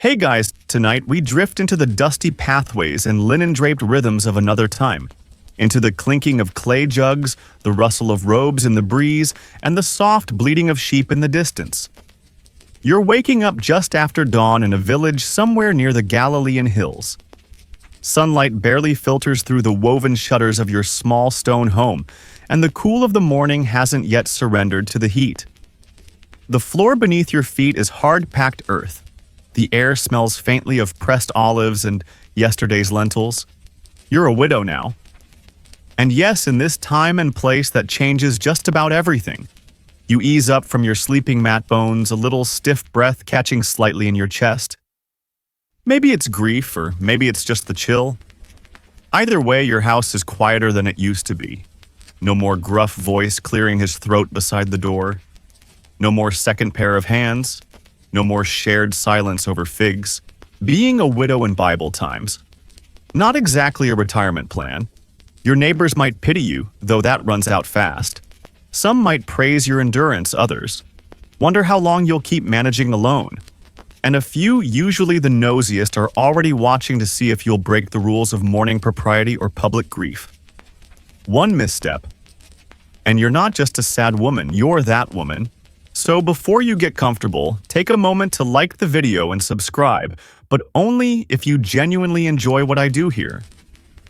Hey guys, tonight we drift into the dusty pathways and linen-draped rhythms of another time. Into the clinking of clay jugs, the rustle of robes in the breeze, and the soft bleating of sheep in the distance. You're waking up just after dawn in a village somewhere near the Galilean hills. Sunlight barely filters through the woven shutters of your small stone home, and the cool of the morning hasn't yet surrendered to the heat. The floor beneath your feet is hard-packed earth. The air smells faintly of pressed olives and yesterday's lentils. You're a widow now. And yes, in this time and place that changes just about everything. You ease up from your sleeping mat bones, a little stiff breath catching slightly in your chest. Maybe it's grief, or maybe it's just the chill. Either way, your house is quieter than it used to be. No more gruff voice clearing his throat beside the door. No more second pair of hands. No more shared silence over figs. Being a widow in Bible times. Not exactly a retirement plan. Your neighbors might pity you, though that runs out fast. Some might praise your endurance, others wonder how long you'll keep managing alone. And a few, usually the nosiest, are already watching to see if you'll break the rules of mourning propriety or public grief. One misstep, and you're not just a sad woman, you're that woman. So before you get comfortable, take a moment to like the video and subscribe, but only if you genuinely enjoy what I do here.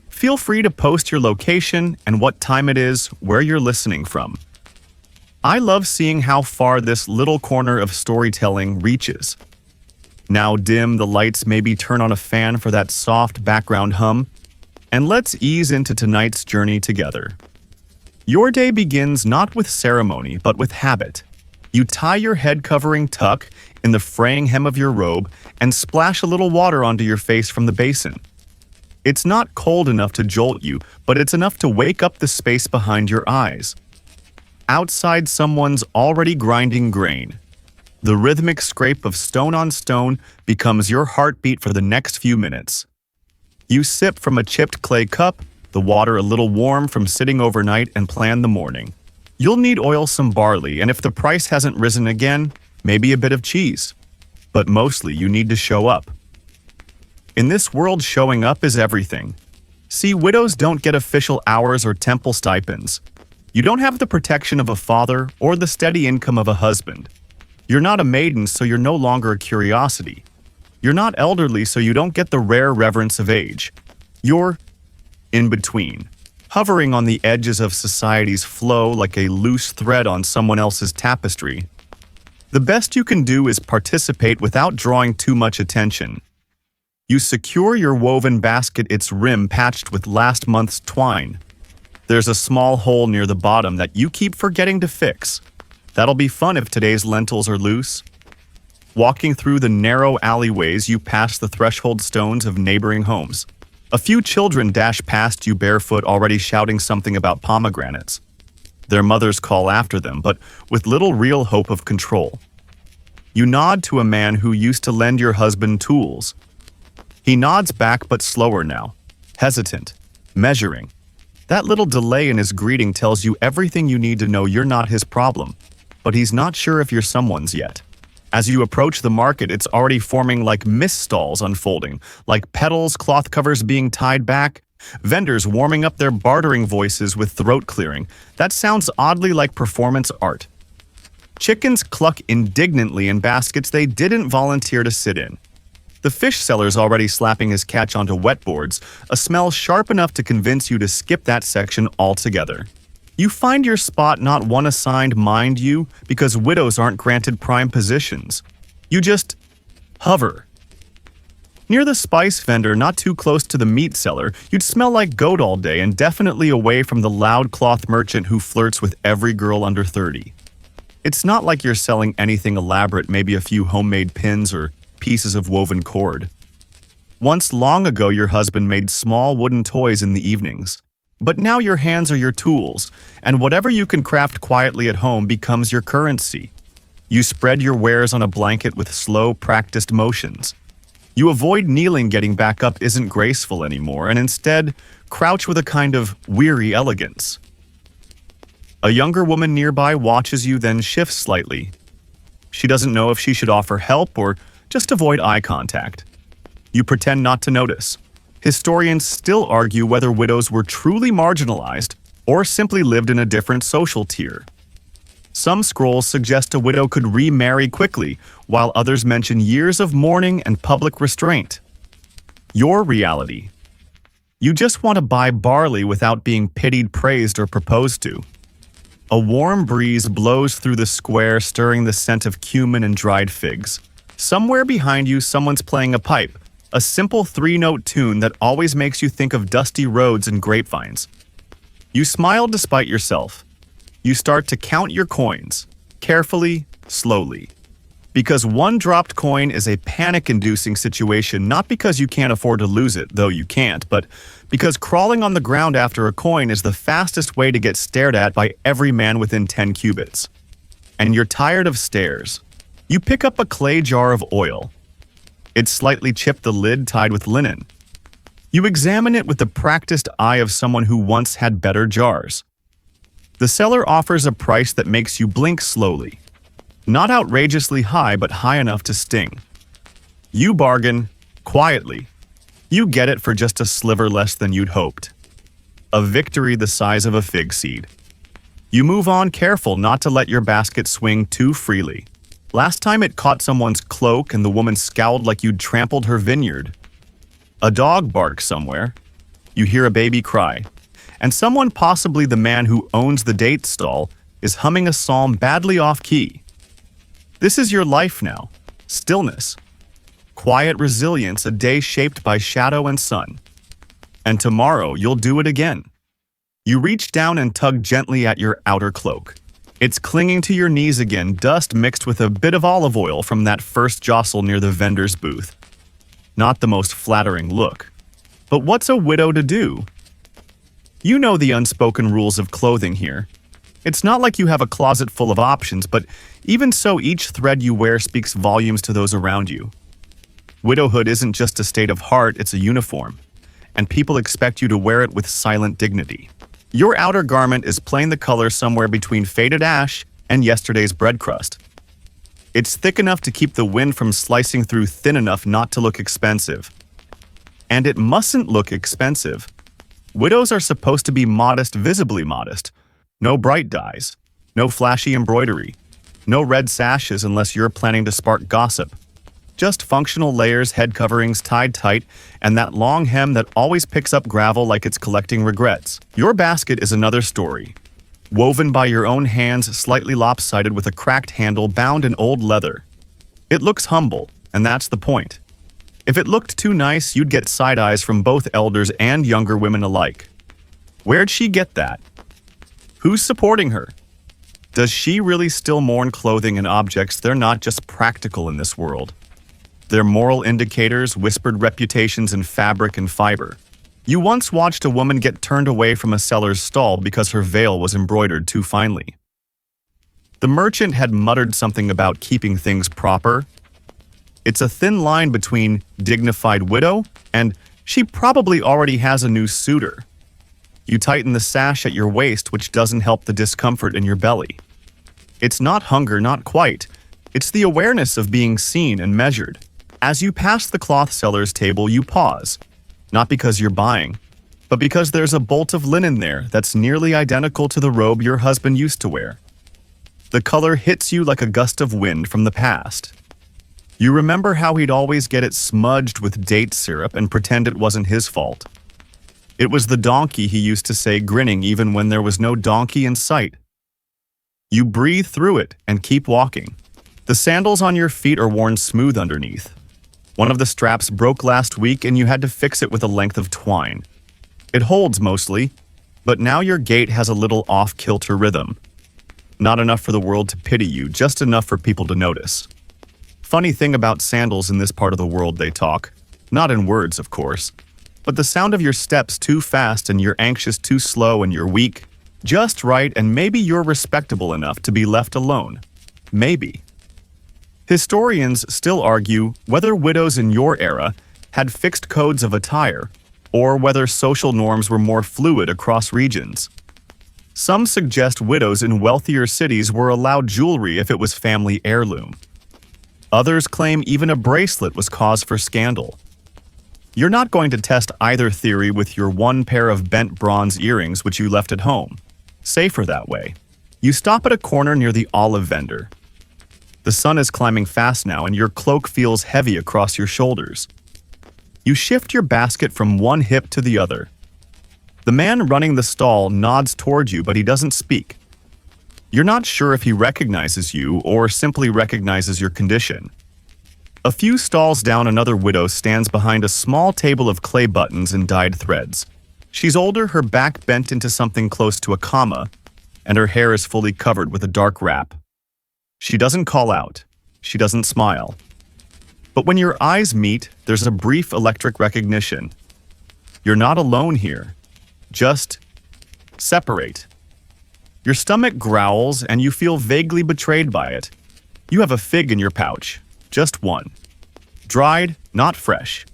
Feel free to post your location and what time it is, where you're listening from. I love seeing how far this little corner of storytelling reaches. Now dim the lights, maybe turn on a fan for that soft background hum, and let's ease into tonight's journey together. Your day begins not with ceremony, but with habit. You tie your head covering tuck in the fraying hem of your robe and splash a little water onto your face from the basin. It's not cold enough to jolt you, but it's enough to wake up the space behind your eyes. Outside, someone's already grinding grain. The rhythmic scrape of stone on stone becomes your heartbeat for the next few minutes. You sip from a chipped clay cup, the water a little warm from sitting overnight, and plan the morning. You'll need oil, some barley, and if the price hasn't risen again, maybe a bit of cheese. But mostly you need to show up. In this world, showing up is everything. See, widows don't get official hours or temple stipends. You don't have the protection of a father or the steady income of a husband. You're not a maiden, so you're no longer a curiosity. You're not elderly, so you don't get the rare reverence of age. You're in between, hovering on the edges of society's flow like a loose thread on someone else's tapestry. The best you can do is participate without drawing too much attention. You secure your woven basket, its rim patched with last month's twine. There's a small hole near the bottom that you keep forgetting to fix. That'll be fun if today's lentils are loose. Walking through the narrow alleyways, you pass the threshold stones of neighboring homes. A few children dash past you barefoot, already shouting something about pomegranates. Their mothers call after them, but with little real hope of control. You nod to a man who used to lend your husband tools. He nods back, but slower now, hesitant, measuring. That little delay in his greeting tells you everything you need to know. You're not his problem, but he's not sure if you're someone's yet. As you approach the market, it's already forming like mist stalls unfolding, like petals, cloth covers being tied back, vendors warming up their bartering voices with throat clearing. That sounds oddly like performance art. Chickens cluck indignantly in baskets they didn't volunteer to sit in. The fish seller's already slapping his catch onto wetboards, a smell sharp enough to convince you to skip that section altogether. You find your spot, not one assigned, mind you, because widows aren't granted prime positions. You just hover. Near the spice vendor, not too close to the meat seller, you'd smell like goat all day and definitely away from the loud cloth merchant who flirts with every girl under 30. It's not like you're selling anything elaborate, maybe a few homemade pins or pieces of woven cord. Once long ago, your husband made small wooden toys in the evenings. But now your hands are your tools, and whatever you can craft quietly at home becomes your currency. You spread your wares on a blanket with slow, practiced motions. You avoid kneeling. Getting back up isn't graceful anymore, and instead crouch with a kind of weary elegance. A younger woman nearby watches you, then shifts slightly. She doesn't know if she should offer help or just avoid eye contact. You pretend not to notice. Historians still argue whether widows were truly marginalized or simply lived in a different social tier. Some scrolls suggest a widow could remarry quickly, while others mention years of mourning and public restraint. Your reality. You just want to buy barley without being pitied, praised, or proposed to. A warm breeze blows through the square, stirring the scent of cumin and dried figs. Somewhere behind you, someone's playing a pipe, a simple three-note tune that always makes you think of dusty roads and grapevines. You smile despite yourself. You start to count your coins, carefully, slowly. Because one dropped coin is a panic-inducing situation, not because you can't afford to lose it, though you can't, but because crawling on the ground after a coin is the fastest way to get stared at by every man within 10 cubits. And you're tired of stares. You pick up a clay jar of oil. It's slightly chipped, the lid tied with linen. You examine it with the practiced eye of someone who once had better jars. The seller offers a price that makes you blink slowly. Not outrageously high, but high enough to sting. You bargain, quietly. You get it for just a sliver less than you'd hoped. A victory the size of a fig seed. You move on, careful not to let your basket swing too freely. Last time it caught someone's cloak and the woman scowled like you'd trampled her vineyard. A dog barks somewhere. You hear a baby cry. And someone, possibly the man who owns the date stall, is humming a psalm badly off-key. This is your life now. Stillness. Quiet resilience, a day shaped by shadow and sun. And tomorrow you'll do it again. You reach down and tug gently at your outer cloak. It's clinging to your knees again, dust mixed with a bit of olive oil from that first jostle near the vendor's booth. Not the most flattering look. But what's a widow to do? You know the unspoken rules of clothing here. It's not like you have a closet full of options, but even so, each thread you wear speaks volumes to those around you. Widowhood isn't just a state of heart, it's a uniform, and people expect you to wear it with silent dignity. Your outer garment is plain, the color somewhere between faded ash and yesterday's bread crust. It's thick enough to keep the wind from slicing through, thin enough not to look expensive. And it mustn't look expensive. Widows are supposed to be modest, visibly modest. No bright dyes, no flashy embroidery, no red sashes unless you're planning to spark gossip. Just functional layers, head coverings tied tight, and that long hem that always picks up gravel like it's collecting regrets. Your basket is another story. Woven by your own hands, slightly lopsided with a cracked handle, bound in old leather. It looks humble, and that's the point. If it looked too nice, you'd get side eyes from both elders and younger women alike. Where'd she get that? Who's supporting her? Does she really still mourn clothing and objects? They're not just practical in this world. They're moral indicators, whispered reputations in fabric and fiber. You once watched a woman get turned away from a seller's stall because her veil was embroidered too finely. The merchant had muttered something about keeping things proper. It's a thin line between dignified widow and she probably already has a new suitor. You tighten the sash at your waist, which doesn't help the discomfort in your belly. It's not hunger, not quite. It's the awareness of being seen and measured. As you pass the cloth seller's table, you pause. Not because you're buying, but because there's a bolt of linen there that's nearly identical to the robe your husband used to wear. The color hits you like a gust of wind from the past. You remember how he'd always get it smudged with date syrup and pretend it wasn't his fault. It was the donkey, he used to say, grinning even when there was no donkey in sight. You breathe through it and keep walking. The sandals on your feet are worn smooth underneath. One of the straps broke last week and you had to fix it with a length of twine. It holds mostly, but now your gait has a little off-kilter rhythm. Not enough for the world to pity you, just enough for people to notice. Funny thing about sandals in this part of the world, they talk. Not in words, of course. But the sound of your steps too fast and you're anxious too slow and you're weak, just right, and maybe you're respectable enough to be left alone. Maybe. Historians still argue whether widows in your era had fixed codes of attire or whether social norms were more fluid across regions. Some suggest widows in wealthier cities were allowed jewelry if it was family heirloom. Others claim even a bracelet was cause for scandal. You're not going to test either theory with your one pair of bent bronze earrings which you left at home. Safer that way. You stop at a corner near the olive vendor. The sun is climbing fast now and your cloak feels heavy across your shoulders. You shift your basket from one hip to the other. The man running the stall nods toward you, but he doesn't speak. You're not sure if he recognizes you or simply recognizes your condition. A few stalls down, another widow stands behind a small table of clay buttons and dyed threads. She's older, her back bent into something close to a comma, and her hair is fully covered with a dark wrap. She doesn't call out. She doesn't smile. But when your eyes meet, there's a brief electric recognition. You're not alone here. Just separate. Your stomach growls and you feel vaguely betrayed by it. You have a fig in your pouch. Just one. Dried, not fresh.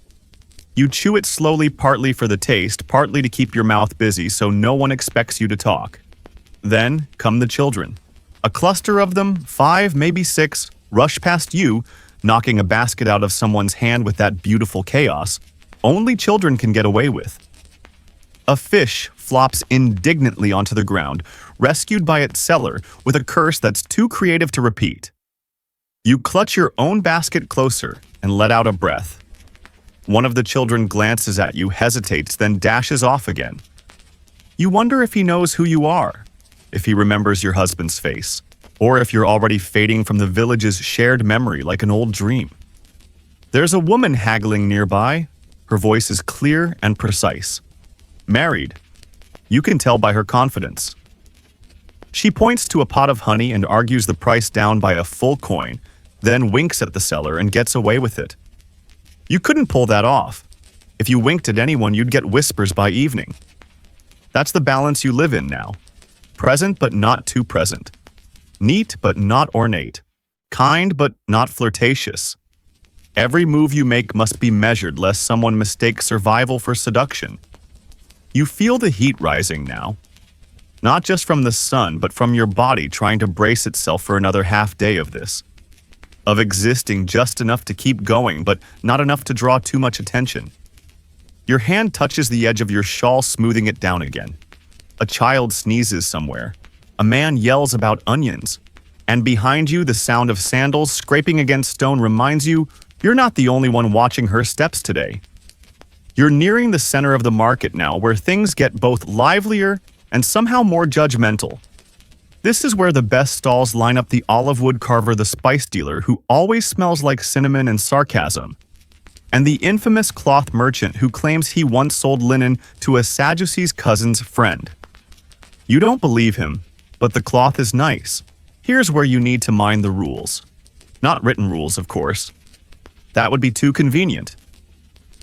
You chew it slowly, partly for the taste, partly to keep your mouth busy so no one expects you to talk. Then come the children. A cluster of them, 5, maybe 6, rush past you, knocking a basket out of someone's hand with that beautiful chaos only children can get away with. A fish flops indignantly onto the ground, rescued by its seller with a curse that's too creative to repeat. You clutch your own basket closer and let out a breath. One of the children glances at you, hesitates, then dashes off again. You wonder if he knows who you are, if he remembers your husband's face, or if you're already fading from the village's shared memory like an old dream. There's a woman haggling nearby. Her voice is clear and precise. Married. You can tell by her confidence. She points to a pot of honey and argues the price down by a full coin, then winks at the seller and gets away with it. You couldn't pull that off. If you winked at anyone, you'd get whispers by evening. That's the balance you live in now. Present but not too present. Neat but not ornate. Kind but not flirtatious. Every move you make must be measured lest someone mistake survival for seduction. You feel the heat rising now. Not just from the sun, but from your body trying to brace itself for another half day of this. Of existing just enough to keep going, but not enough to draw too much attention. Your hand touches the edge of your shawl, smoothing it down again. A child sneezes somewhere. A man yells about onions. And behind you, the sound of sandals scraping against stone reminds you you're not the only one watching her steps today. You're nearing the center of the market now, where things get both livelier and somehow more judgmental. This is where the best stalls line up: the olive wood carver, the spice dealer who always smells like cinnamon and sarcasm, and the infamous cloth merchant who claims he once sold linen to a Sadducee's cousin's friend. You don't believe him, but the cloth is nice. Here's where you need to mind the rules. Not written rules, of course. That would be too convenient.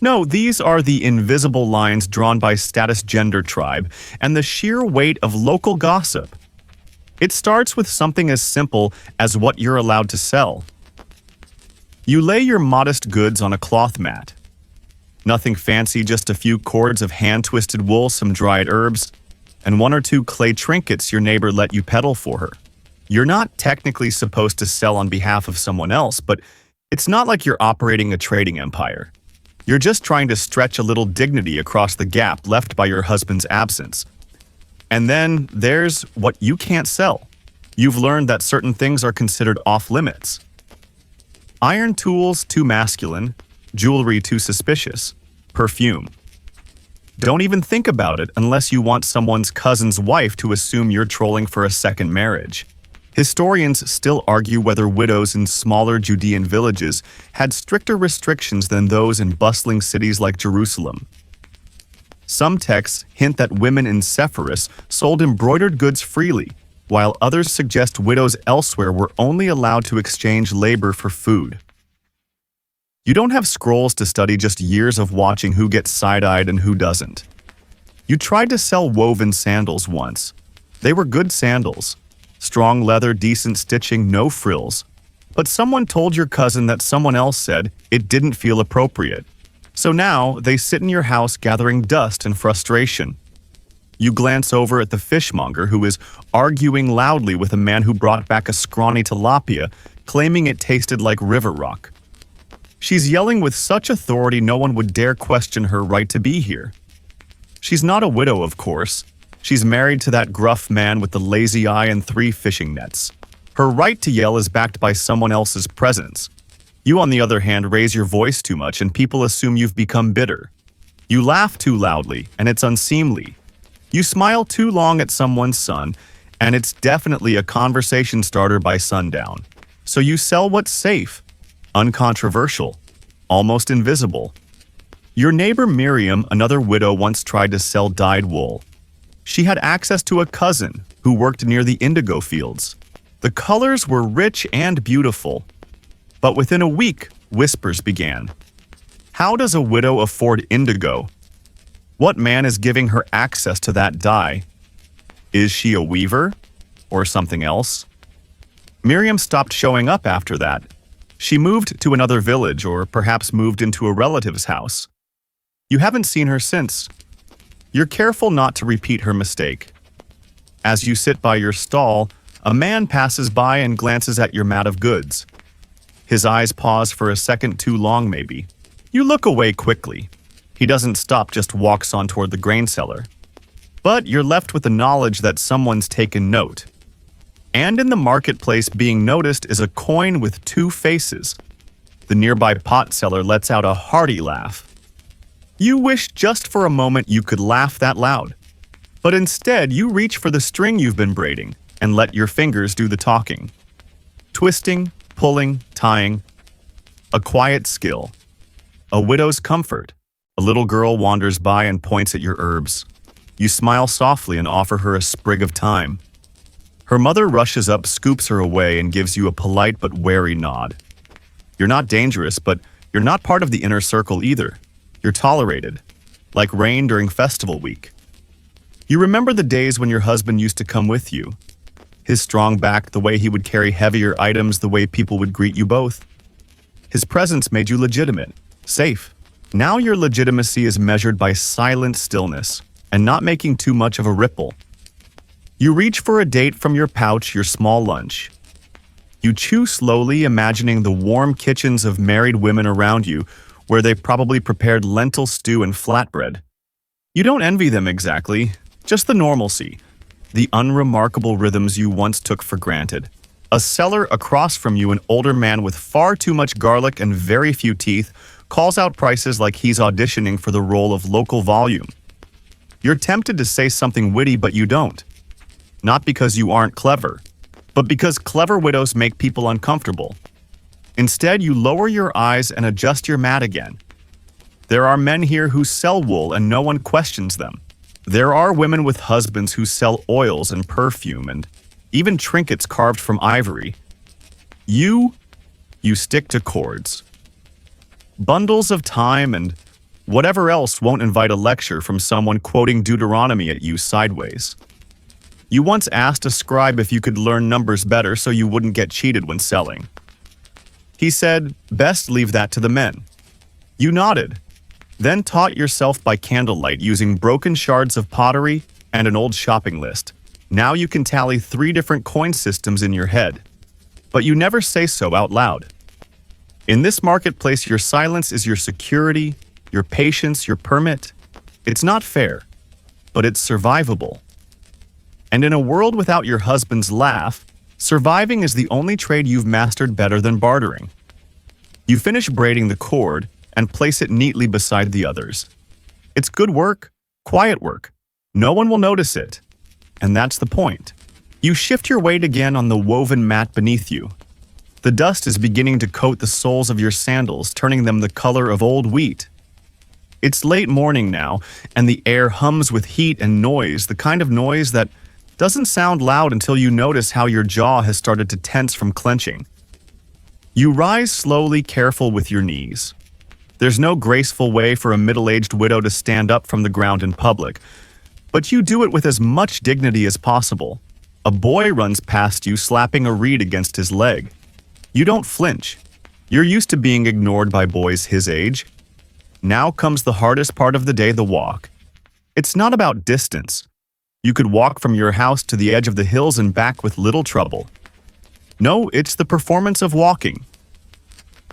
No, these are the invisible lines drawn by status, gender, tribe, and the sheer weight of local gossip. It starts with something as simple as what you're allowed to sell. You lay your modest goods on a cloth mat. Nothing fancy, just a few cords of hand-twisted wool, some dried herbs, and 1 or 2 clay trinkets your neighbor let you peddle for her. You're not technically supposed to sell on behalf of someone else, but it's not like you're operating a trading empire. You're just trying to stretch a little dignity across the gap left by your husband's absence. And then there's what you can't sell. You've learned that certain things are considered off-limits. Iron tools, too masculine. Jewelry, too suspicious. Perfume. Don't even think about it unless you want someone's cousin's wife to assume you're trolling for a second marriage. Historians still argue whether widows in smaller Judean villages had stricter restrictions than those in bustling cities like Jerusalem. Some texts hint that women in Sepphoris sold embroidered goods freely, while others suggest widows elsewhere were only allowed to exchange labor for food. You don't have scrolls to study, just years of watching who gets side-eyed and who doesn't. You tried to sell woven sandals once. They were good sandals. Strong leather, decent stitching, no frills. But someone told your cousin that someone else said it didn't feel appropriate. So now they sit in your house gathering dust and frustration. You glance over at the fishmonger who is arguing loudly with a man who brought back a scrawny tilapia, claiming it tasted like river rock. She's yelling with such authority no one would dare question her right to be here. She's not a widow, of course. She's married to that gruff man with the lazy eye and 3 fishing nets. Her right to yell is backed by someone else's presence. You, on the other hand, raise your voice too much and people assume you've become bitter. You laugh too loudly, and it's unseemly. You smile too long at someone's son, and it's definitely a conversation starter by sundown. So you sell what's safe, uncontroversial, almost invisible. Your neighbor Miriam, another widow, once tried to sell dyed wool. She had access to a cousin who worked near the indigo fields. The colors were rich and beautiful. But within a week, whispers began. How does a widow afford indigo? What man is giving her access to that dye? Is she a weaver? Or something else? Miriam stopped showing up after that. She moved to another village, or perhaps moved into a relative's house. You haven't seen her since. You're careful not to repeat her mistake. As you sit by your stall, a man passes by and glances at your mat of goods. His eyes pause for a second too long, maybe. You look away quickly. He doesn't stop, just walks on toward the grain cellar. But you're left with the knowledge that someone's taken note. And in the marketplace being noticed is a coin with 2 faces. The nearby pot seller lets out a hearty laugh. You wish just for a moment you could laugh that loud. But instead, you reach for the string you've been braiding and let your fingers do the talking. Twisting, pulling, tying. A quiet skill. A widow's comfort. A little girl wanders by and points at your herbs. You smile softly and offer her a sprig of thyme. Her mother rushes up, scoops her away, and gives you a polite but wary nod. You're not dangerous, but you're not part of the inner circle either. You're tolerated, like rain during festival week. You remember the days when your husband used to come with you. His strong back, the way he would carry heavier items, the way people would greet you both. His presence made you legitimate, safe. Now your legitimacy is measured by silent stillness and not making too much of a ripple. You reach for a date from your pouch, your small lunch. You chew slowly, imagining the warm kitchens of married women around you, where they probably prepared lentil stew and flatbread. You don't envy them exactly, just the normalcy, the unremarkable rhythms you once took for granted. A seller across from you, an older man with far too much garlic and very few teeth, calls out prices like he's auditioning for the role of local volume. You're tempted to say something witty, but you don't. Not because you aren't clever, but because clever widows make people uncomfortable. Instead, you lower your eyes and adjust your mat again. There are men here who sell wool and no one questions them. There are women with husbands who sell oils and perfume and even trinkets carved from ivory. You stick to cords. Bundles of time and whatever else won't invite a lecture from someone quoting Deuteronomy at you sideways. You once asked a scribe if you could learn numbers better so you wouldn't get cheated when selling. He said, best leave that to the men. You nodded, then taught yourself by candlelight using broken shards of pottery and an old shopping list. Now you can tally 3 different coin systems in your head, but you never say so out loud. In this marketplace, your silence is your security, your patience, your permit. It's not fair, but it's survivable. And in a world without your husband's laugh, surviving is the only trade you've mastered better than bartering. You finish braiding the cord and place it neatly beside the others. It's good work, quiet work. No one will notice it. And that's the point. You shift your weight again on the woven mat beneath you. The dust is beginning to coat the soles of your sandals, turning them the color of old wheat. It's late morning now, and the air hums with heat and noise, the kind of noise that doesn't sound loud until you notice how your jaw has started to tense from clenching. You rise slowly, careful with your knees. There's no graceful way for a middle-aged widow to stand up from the ground in public, but you do it with as much dignity as possible. A boy runs past you, slapping a reed against his leg. You don't flinch. You're used to being ignored by boys his age. Now comes the hardest part of the day, the walk. It's not about distance. You could walk from your house to the edge of the hills and back with little trouble. No, it's the performance of walking.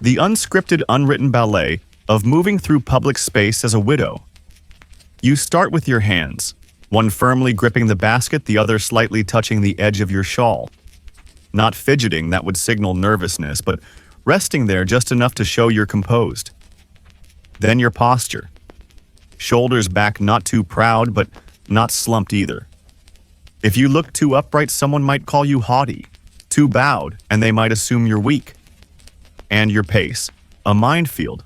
The unscripted, unwritten ballet of moving through public space as a widow. You start with your hands, one firmly gripping the basket, the other slightly touching the edge of your shawl. Not fidgeting, that would signal nervousness, but resting there just enough to show you're composed. Then your posture. Shoulders back, not too proud, but not slumped either. If you look too upright, someone might call you haughty. Too bowed, and they might assume you're weak. And your pace. A minefield.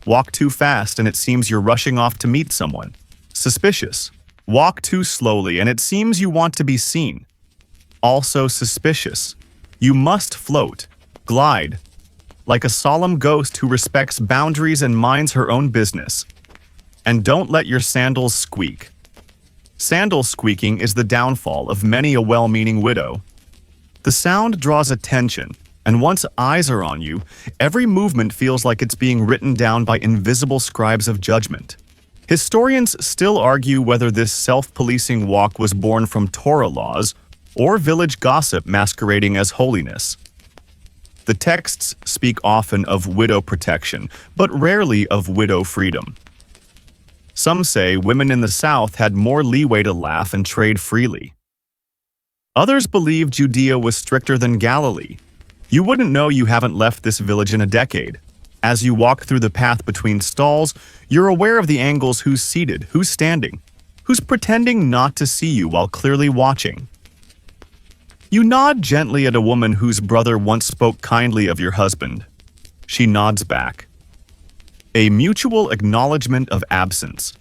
Walk too fast, and it seems you're rushing off to meet someone. Suspicious. Walk too slowly, and it seems you want to be seen. Also suspicious. You must float, glide, like a solemn ghost who respects boundaries and minds her own business. And don't let your sandals squeak. Sandal squeaking is the downfall of many a well-meaning widow. The sound draws attention, and once eyes are on you, every movement feels like it's being written down by invisible scribes of judgment. Historians still argue whether this self-policing walk was born from Torah laws or village gossip masquerading as holiness. The texts speak often of widow protection, but rarely of widow freedom. Some say women in the South had more leeway to laugh and trade freely. Others believe Judea was stricter than Galilee. You wouldn't know you haven't left this village in a decade. As you walk through the path between stalls, you're aware of the angles: who's seated, who's standing, who's pretending not to see you while clearly watching. You nod gently at a woman whose brother once spoke kindly of your husband. She nods back. A mutual acknowledgement of absence.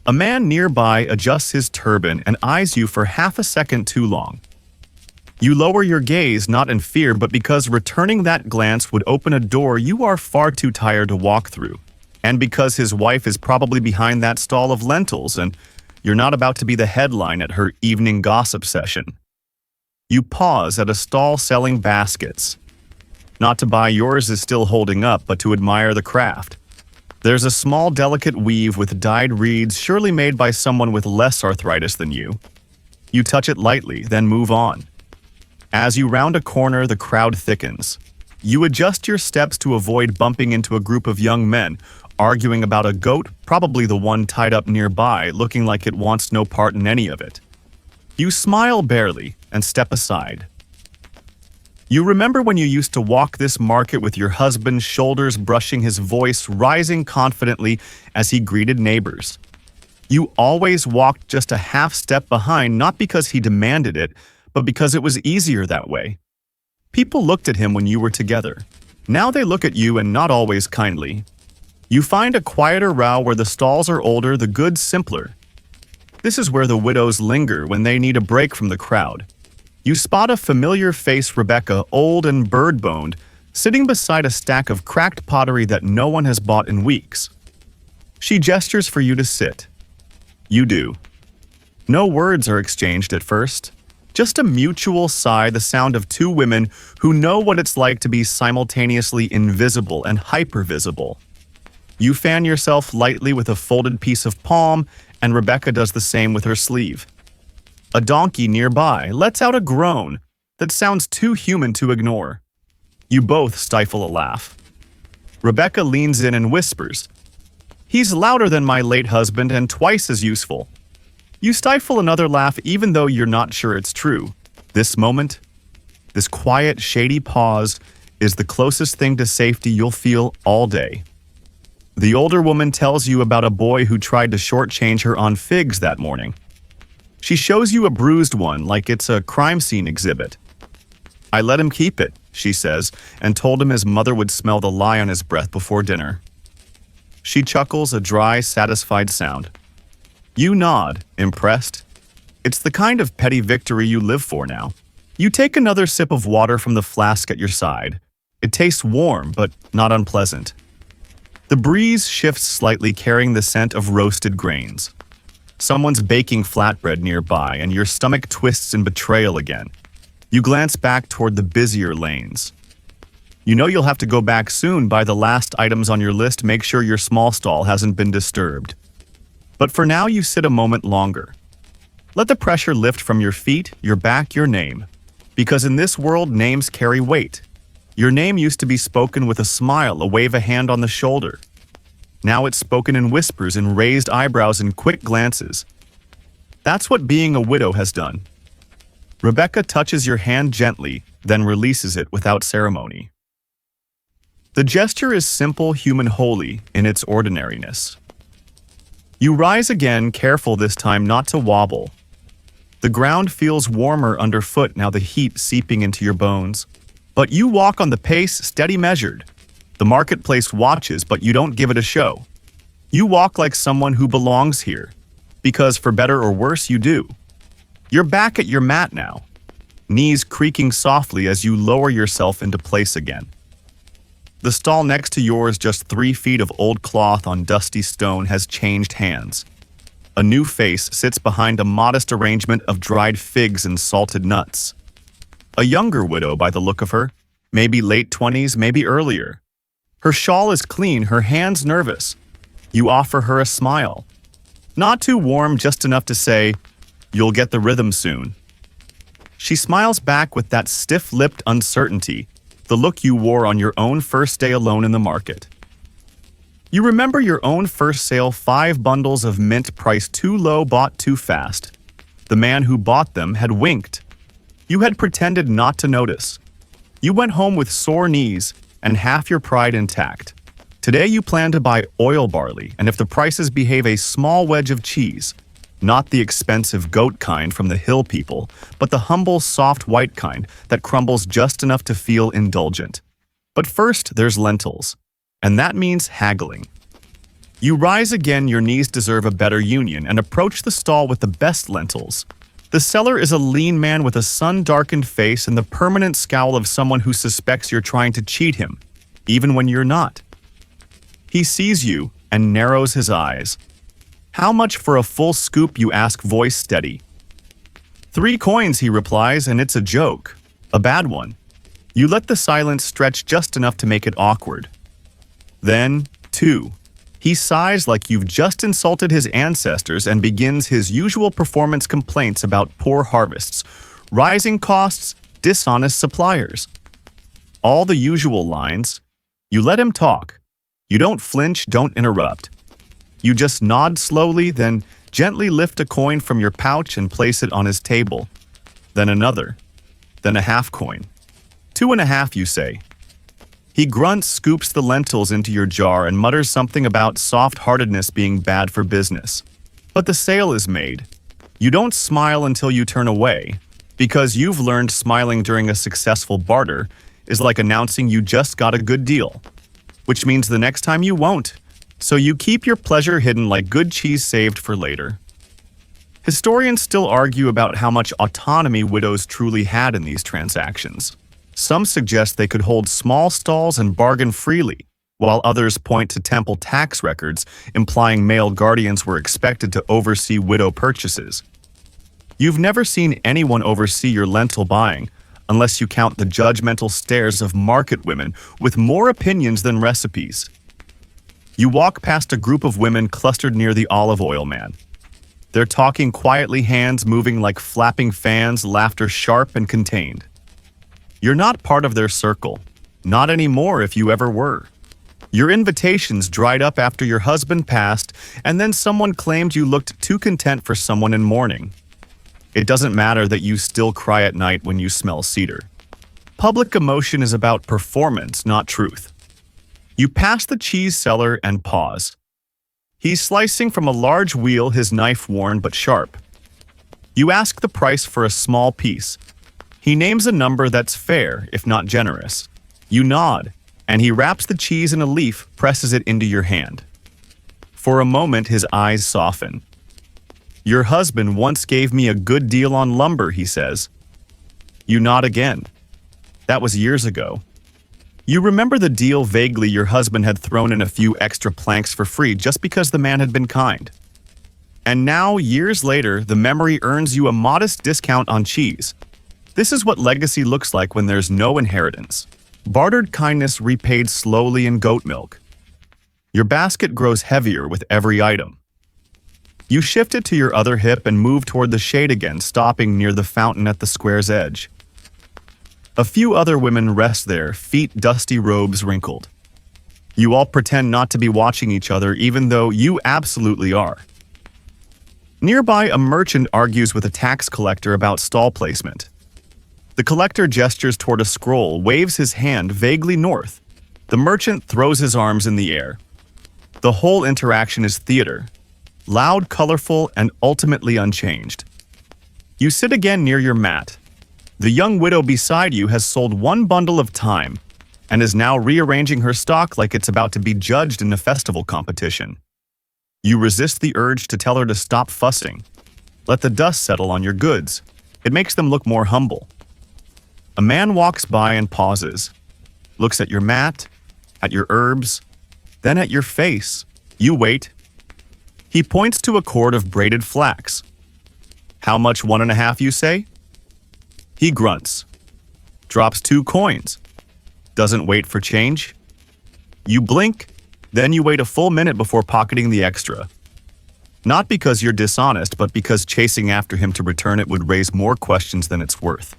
A man nearby adjusts his turban and eyes you for half a second too long. You lower your gaze, not in fear, but because returning that glance would open a door you are far too tired to walk through, and because his wife is probably behind that stall of lentils and you're not about to be the headline at her evening gossip session. You pause at a stall selling baskets. Not to buy, yours is still holding up, but to admire the craft. There's a small, delicate weave with dyed reeds, surely made by someone with less arthritis than you. You touch it lightly, then move on. As you round a corner, the crowd thickens. You adjust your steps to avoid bumping into a group of young men, arguing about a goat, probably the one tied up nearby, looking like it wants no part in any of it. You smile barely and step aside. You remember when you used to walk this market with your husband, shoulders brushing, his voice rising confidently as he greeted neighbors. You always walked just a half step behind, not because he demanded it, but because it was easier that way. People looked at him when you were together. Now they look at you, and not always kindly. You find a quieter row where the stalls are older, the goods simpler. This is where the widows linger when they need a break from the crowd. You spot a familiar face, Rebecca, old and bird-boned, sitting beside a stack of cracked pottery that no one has bought in weeks. She gestures for you to sit. You do. No words are exchanged at first. Just a mutual sigh, the sound of two women who know what it's like to be simultaneously invisible and hypervisible. You fan yourself lightly with a folded piece of palm, and Rebecca does the same with her sleeve. A donkey nearby lets out a groan that sounds too human to ignore. You both stifle a laugh. Rebecca leans in and whispers, "He's louder than my late husband and twice as useful." You stifle another laugh even though you're not sure it's true. This moment, this quiet, shady pause, is the closest thing to safety you'll feel all day. The older woman tells you about a boy who tried to shortchange her on figs that morning. She shows you a bruised one like it's a crime scene exhibit. "I let him keep it," she says, and told him his mother would smell the lye on his breath before dinner. She chuckles, a dry, satisfied sound. You nod, impressed. It's the kind of petty victory you live for now. You take another sip of water from the flask at your side. It tastes warm, but not unpleasant. The breeze shifts slightly, carrying the scent of roasted grains. Someone's baking flatbread nearby, and your stomach twists in betrayal again. You glance back toward the busier lanes. You know you'll have to go back soon, buy the last items on your list, make sure your small stall hasn't been disturbed. But for now, you sit a moment longer. Let the pressure lift from your feet, your back, your name. Because in this world, names carry weight. Your name used to be spoken with a smile, a wave of hand on the shoulder. Now it's spoken in whispers, in raised eyebrows, and quick glances. That's what being a widow has done. Rebecca touches your hand gently, then releases it without ceremony. The gesture is simple, human, holy in its ordinariness. You rise again, careful this time not to wobble. The ground feels warmer underfoot now, the heat seeping into your bones. But you walk on the pace, steady, measured. The marketplace watches, but you don't give it a show. You walk like someone who belongs here, because for better or worse, you do. You're back at your mat now, knees creaking softly as you lower yourself into place again. The stall next to yours, just 3 feet of old cloth on dusty stone, has changed hands. A new face sits behind a modest arrangement of dried figs and salted nuts. A younger widow by the look of her, maybe late 20s, maybe earlier. Her shawl is clean, her hands nervous. You offer her a smile. Not too warm, just enough to say, "You'll get the rhythm soon." She smiles back with that stiff-lipped uncertainty, the look you wore on your own first day alone in the market. You remember your own first sale, 5 bundles of mint priced too low, bought too fast. The man who bought them had winked. You had pretended not to notice. You went home with sore knees and half your pride intact. Today you plan to buy oil barley, and if the prices behave, a small wedge of cheese. Not the expensive goat kind from the hill people, but the humble, soft white kind that crumbles just enough to feel indulgent. But first, there's lentils, and that means haggling. You rise again, your knees deserve a better union, and approach the stall with the best lentils. The seller is a lean man with a sun-darkened face and the permanent scowl of someone who suspects you're trying to cheat him, even when you're not. He sees you and narrows his eyes. "How much for a full scoop?" you ask, voice steady. 3 coins, he replies, and it's a joke. A bad one. You let the silence stretch just enough to make it awkward. Then, 2. He sighs like you've just insulted his ancestors and begins his usual performance complaints about poor harvests, rising costs, dishonest suppliers. All the usual lines. You let him talk. You don't flinch, don't interrupt. You just nod slowly, then gently lift a coin from your pouch and place it on his table. Then another. Then a half coin. 2.5, you say. He grunts, scoops the lentils into your jar, and mutters something about soft-heartedness being bad for business. But the sale is made. You don't smile until you turn away, because you've learned smiling during a successful barter is like announcing you just got a good deal, which means the next time you won't. So you keep your pleasure hidden like good cheese saved for later. Historians still argue about how much autonomy widows truly had in these transactions. Some suggest they could hold small stalls and bargain freely, while others point to temple tax records implying male guardians were expected to oversee widow purchases. You've never seen anyone oversee your lentil buying, unless you count the judgmental stares of market women with more opinions than recipes. You walk past a group of women clustered near the olive oil man. They're talking quietly, hands moving like flapping fans, laughter sharp and contained. You're not part of their circle, not anymore if you ever were. Your invitations dried up after your husband passed, and then someone claimed you looked too content for someone in mourning. It doesn't matter that you still cry at night when you smell cedar. Public emotion is about performance, not truth. You pass the cheese seller and pause. He's slicing from a large wheel, his knife worn but sharp. You ask the price for a small piece. He names a number that's fair, if not generous. You nod, and he wraps the cheese in a leaf, presses it into your hand. For a moment, his eyes soften. "Your husband once gave me a good deal on lumber," he says. You nod again. That was years ago. You remember the deal vaguely. Your husband had thrown in a few extra planks for free just because the man had been kind. And now, years later, the memory earns you a modest discount on cheese. This is what legacy looks like when there's no inheritance. Bartered kindness repaid slowly in goat milk. Your basket grows heavier with every item. You shift it to your other hip and move toward the shade again, stopping near the fountain at the square's edge. A few other women rest there, feet dusty, robes wrinkled. You all pretend not to be watching each other even though you absolutely are. Nearby, a merchant argues with a tax collector about stall placement. The collector gestures toward a scroll, waves his hand vaguely north. The merchant throws his arms in the air. The whole interaction is theater. Loud, colorful, and ultimately unchanged. You sit again near your mat. The young widow beside you has sold one bundle of time and is now rearranging her stock like it's about to be judged in a festival competition. You resist the urge to tell her to stop fussing. Let the dust settle on your goods. It makes them look more humble. A man walks by and pauses, looks at your mat, at your herbs, then at your face. You wait. He points to a cord of braided flax. How much 1.5, you say? He grunts, drops 2 coins, doesn't wait for change. You blink, then you wait a full minute before pocketing the extra. Not because you're dishonest, but because chasing after him to return it would raise more questions than it's worth.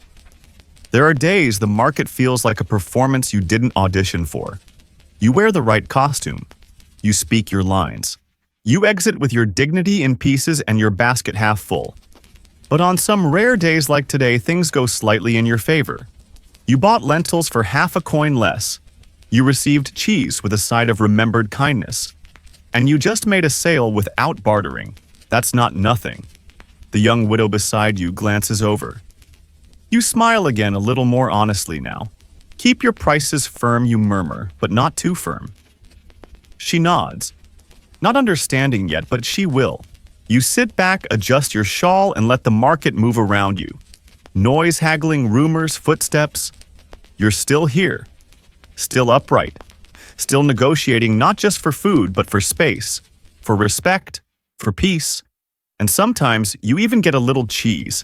There are days the market feels like a performance you didn't audition for. You wear the right costume. You speak your lines. You exit with your dignity in pieces and your basket half full. But on some rare days like today, things go slightly in your favor. You bought lentils for half a coin less. You received cheese with a side of remembered kindness. And you just made a sale without bartering. That's not nothing. The young widow beside you glances over. You smile again a little more honestly now. Keep your prices firm, you murmur, but not too firm. She nods. Not understanding yet, but she will. You sit back, adjust your shawl, and let the market move around you. Noise, haggling, rumors, footsteps. You're still here. Still upright. Still negotiating not just for food, but for space, for respect, for peace. And sometimes you even get a little cheese.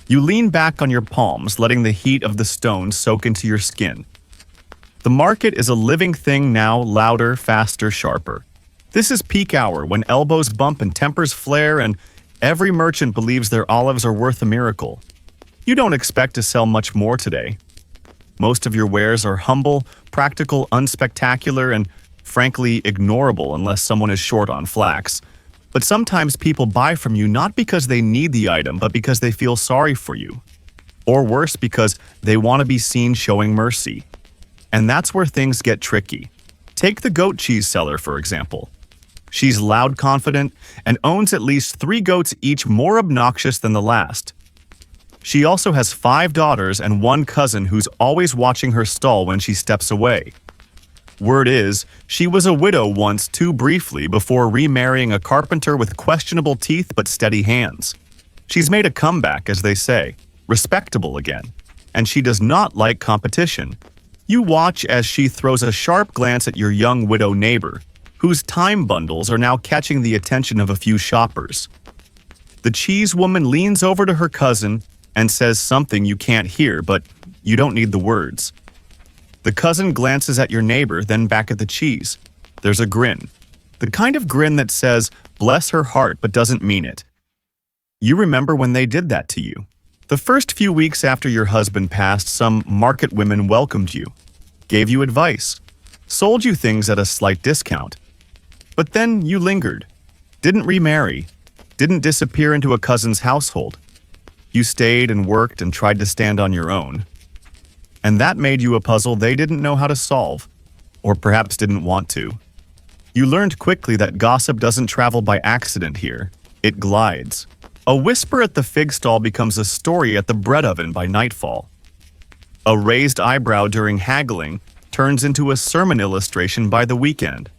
You lean back on your palms, letting the heat of the stone soak into your skin. The market is a living thing now, louder, faster, sharper. This is peak hour when elbows bump and tempers flare and every merchant believes their olives are worth a miracle. You don't expect to sell much more today. Most of your wares are humble, practical, unspectacular, and frankly ignorable unless someone is short on flax. But sometimes people buy from you not because they need the item, but because they feel sorry for you. Or worse, because they want to be seen showing mercy. And that's where things get tricky. Take the goat cheese seller, for example. She's loud, confident, and owns at least 3 goats, each more obnoxious than the last. She also has 5 daughters and 1 cousin who's always watching her stall when she steps away. Word is, she was a widow once too briefly before remarrying a carpenter with questionable teeth but steady hands. She's made a comeback, as they say, respectable again, and she does not like competition. You watch as she throws a sharp glance at your young widow neighbor, whose time bundles are now catching the attention of a few shoppers. The cheese woman leans over to her cousin and says something you can't hear, but you don't need the words. The cousin glances at your neighbor, then back at the cheese. There's a grin. The kind of grin that says, bless her heart, but doesn't mean it. You remember when they did that to you. The first few weeks after your husband passed, some market women welcomed you, gave you advice, sold you things at a slight discount. But then you lingered, didn't remarry, didn't disappear into a cousin's household. You stayed and worked and tried to stand on your own. And that made you a puzzle they didn't know how to solve, or perhaps didn't want to. You learned quickly that gossip doesn't travel by accident here, it glides. A whisper at the fig stall becomes a story at the bread oven by nightfall. A raised eyebrow during haggling turns into a sermon illustration by the weekend.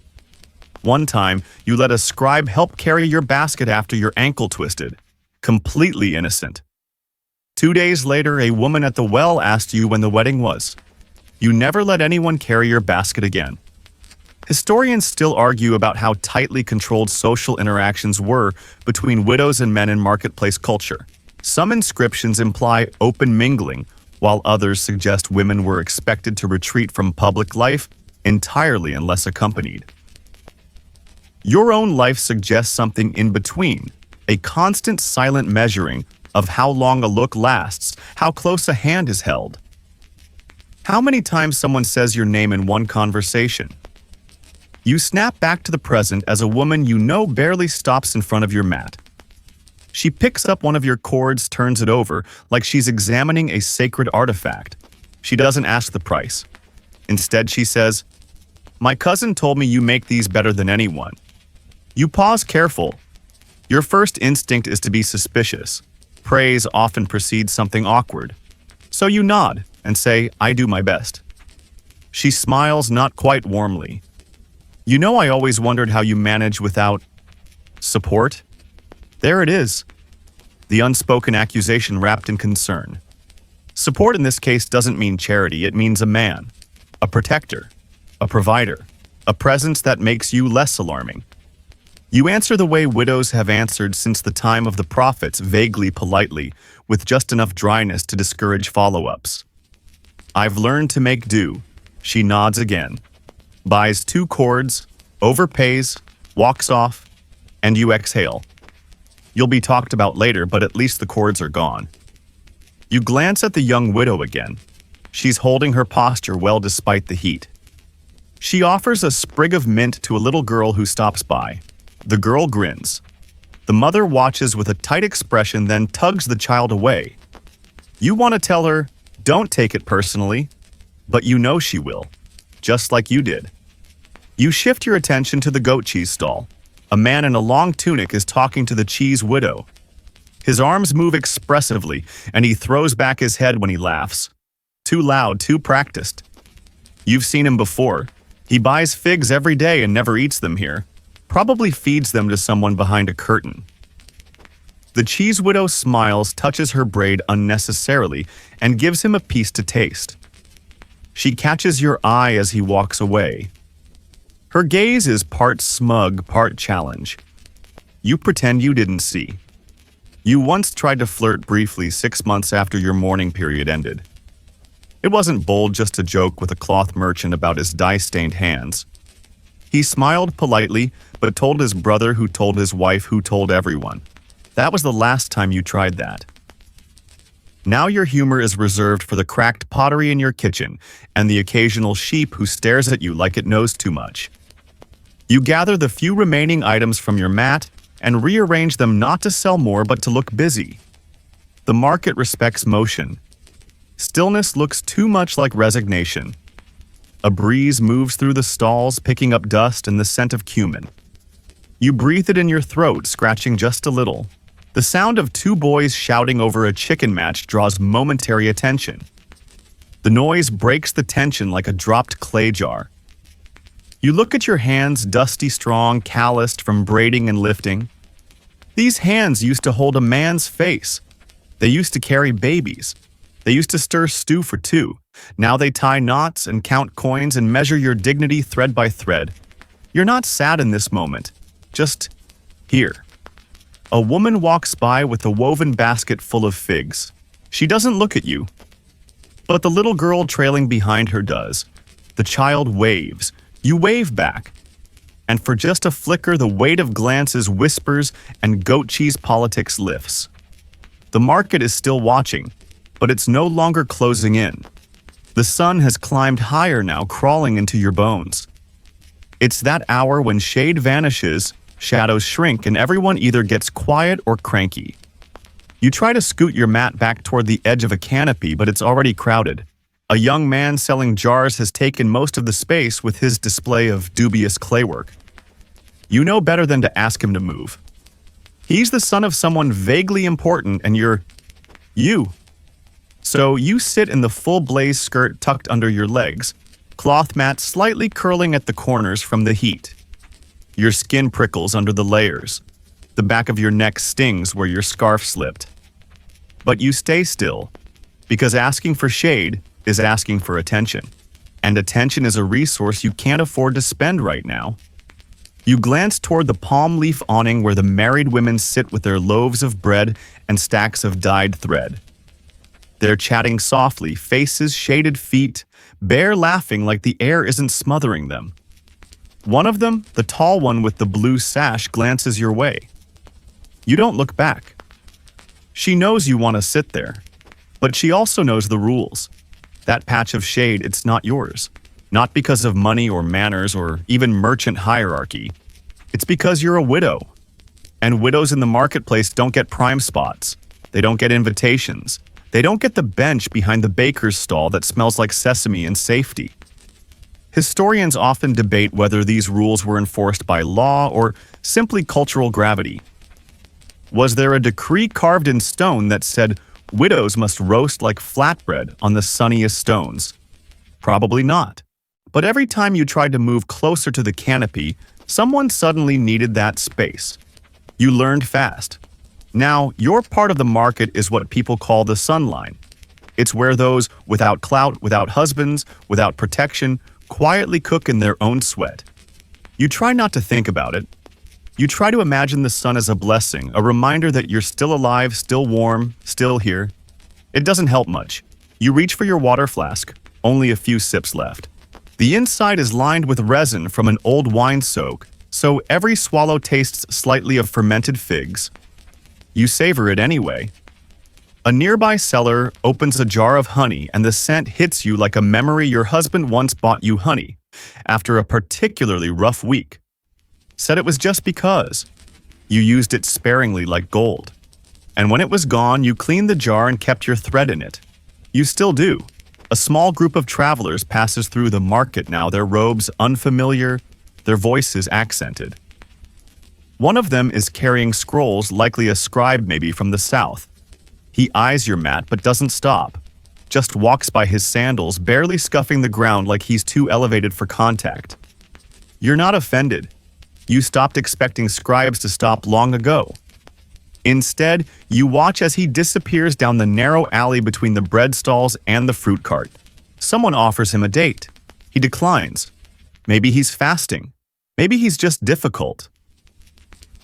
One time, you let a scribe help carry your basket after your ankle twisted. Completely innocent. 2 days later, a woman at the well asked you when the wedding was. You never let anyone carry your basket again. Historians still argue about how tightly controlled social interactions were between widows and men in marketplace culture. Some inscriptions imply open mingling, while others suggest women were expected to retreat from public life entirely unless accompanied. Your own life suggests something in between, a constant silent measuring of how long a look lasts, how close a hand is held. How many times someone says your name in one conversation? You snap back to the present as a woman you know barely stops in front of your mat. She picks up one of your cords, turns it over, like she's examining a sacred artifact. She doesn't ask the price. Instead, she says, "My cousin told me you make these better than anyone." You pause careful. Your first instinct is to be suspicious. Praise often precedes something awkward. So you nod and say, "I do my best." She smiles, not quite warmly. "You know, I always wondered how you manage without support." There it is. The unspoken accusation wrapped in concern. Support in this case doesn't mean charity, it means a man, a protector, a provider, a presence that makes you less alarming. You answer the way widows have answered since the time of the prophets, vaguely politely, with just enough dryness to discourage follow-ups. "I've learned to make do." She nods again, buys 2 cords, overpays, walks off, and you exhale. You'll be talked about later, but at least the cords are gone. You glance at the young widow again. She's holding her posture well despite the heat. She offers a sprig of mint to a little girl who stops by. The girl grins. The mother watches with a tight expression, then tugs the child away. You want to tell her, "Don't take it personally," but you know she will, just like you did. You shift your attention to the goat cheese stall. A man in a long tunic is talking to the cheese widow. His arms move expressively, and he throws back his head when he laughs. Too loud, too practiced. You've seen him before. He buys figs every day and never eats them here. Probably feeds them to someone behind a curtain. The cheese widow smiles, touches her braid unnecessarily, and gives him a piece to taste. She catches your eye as he walks away. Her gaze is part smug, part challenge. You pretend you didn't see. You once tried to flirt briefly 6 months after your mourning period ended. It wasn't bold, just a joke with a cloth merchant about his dye-stained hands. He smiled politely, but told his brother, who told his wife, who told everyone. That was the last time you tried that. Now your humor is reserved for the cracked pottery in your kitchen and the occasional sheep who stares at you like it knows too much. You gather the few remaining items from your mat and rearrange them, not to sell more but to look busy. The market respects motion. Stillness looks too much like resignation. A breeze moves through the stalls, picking up dust and the scent of cumin. You breathe it in your throat, scratching just a little. The sound of 2 boys shouting over a chicken match draws momentary attention. The noise breaks the tension like a dropped clay jar. You look at your hands, dusty, strong, calloused from braiding and lifting. These hands used to hold a man's face. They used to carry babies. They used to stir stew for 2. Now they tie knots and count coins and measure your dignity thread by thread. You're not sad in this moment, just here. A woman walks by with a woven basket full of figs. She doesn't look at you, but the little girl trailing behind her does. The child waves. You wave back. And for just a flicker, the weight of glances whispers and goat cheese politics lifts. The market is still watching, but it's no longer closing in. The sun has climbed higher now, crawling into your bones. It's that hour when shade vanishes, shadows shrink, and everyone either gets quiet or cranky. You try to scoot your mat back toward the edge of a canopy, but it's already crowded. A young man selling jars has taken most of the space with his display of dubious claywork. You know better than to ask him to move. He's the son of someone vaguely important, and you're you. So you sit in the full blaze skirt tucked under your legs, cloth mat slightly curling at the corners from the heat. Your skin prickles under the layers. The back of your neck stings where your scarf slipped. But you stay still, because asking for shade is asking for attention. And attention is a resource you can't afford to spend right now. You glance toward the palm leaf awning where the married women sit with their loaves of bread and stacks of dyed thread. They're chatting softly, faces, shaded feet, bare laughing like the air isn't smothering them. One of them, the tall one with the blue sash, glances your way. You don't look back. She knows you want to sit there, but she also knows the rules. That patch of shade, it's not yours. Not because of money or manners or even merchant hierarchy. It's because you're a widow. And widows in the marketplace don't get prime spots. They don't get invitations. They don't get the bench behind the baker's stall that smells like sesame and safety. Historians often debate whether these rules were enforced by law or simply cultural gravity. Was there a decree carved in stone that said widows must roast like flatbread on the sunniest stones? Probably not. But every time you tried to move closer to the canopy, someone suddenly needed that space. You learned fast. Now, your part of the market is what people call the sun line. It's where those without clout, without husbands, without protection, quietly cook in their own sweat. You try not to think about it. You try to imagine the sun as a blessing, a reminder that you're still alive, still warm, still here. It doesn't help much. You reach for your water flask, only a few sips left. The inside is lined with resin from an old wine soak, so every swallow tastes slightly of fermented figs. You savor it anyway. A nearby seller opens a jar of honey and the scent hits you like a memory your husband once bought you honey after a particularly rough week. Said it was just because. You used it sparingly like gold. And when it was gone, you cleaned the jar and kept your thread in it. You still do. A small group of travelers passes through the market now, their robes unfamiliar, their voices accented. One of them is carrying scrolls, likely a scribe maybe from the south. He eyes your mat but doesn't stop, just walks by his sandals, barely scuffing the ground like he's too elevated for contact. You're not offended. You stopped expecting scribes to stop long ago. Instead, you watch as he disappears down the narrow alley between the bread stalls and the fruit cart. Someone offers him a date. He declines. Maybe he's fasting. Maybe he's just difficult.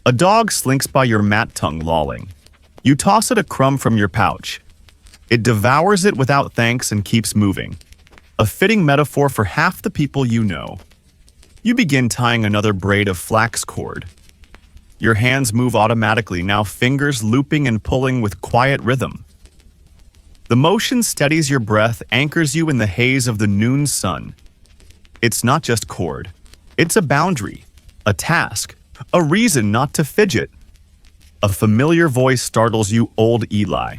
A dog slinks by your mat tongue lolling. You toss it a crumb from your pouch. It devours it without thanks and keeps moving. A fitting metaphor for half the people you know. You begin tying another braid of flax cord. Your hands move automatically, now fingers looping and pulling with quiet rhythm. The motion steadies your breath, anchors you in the haze of the noon sun. It's not just cord. It's a boundary, a task, a reason not to fidget. A familiar voice startles you, old Eli,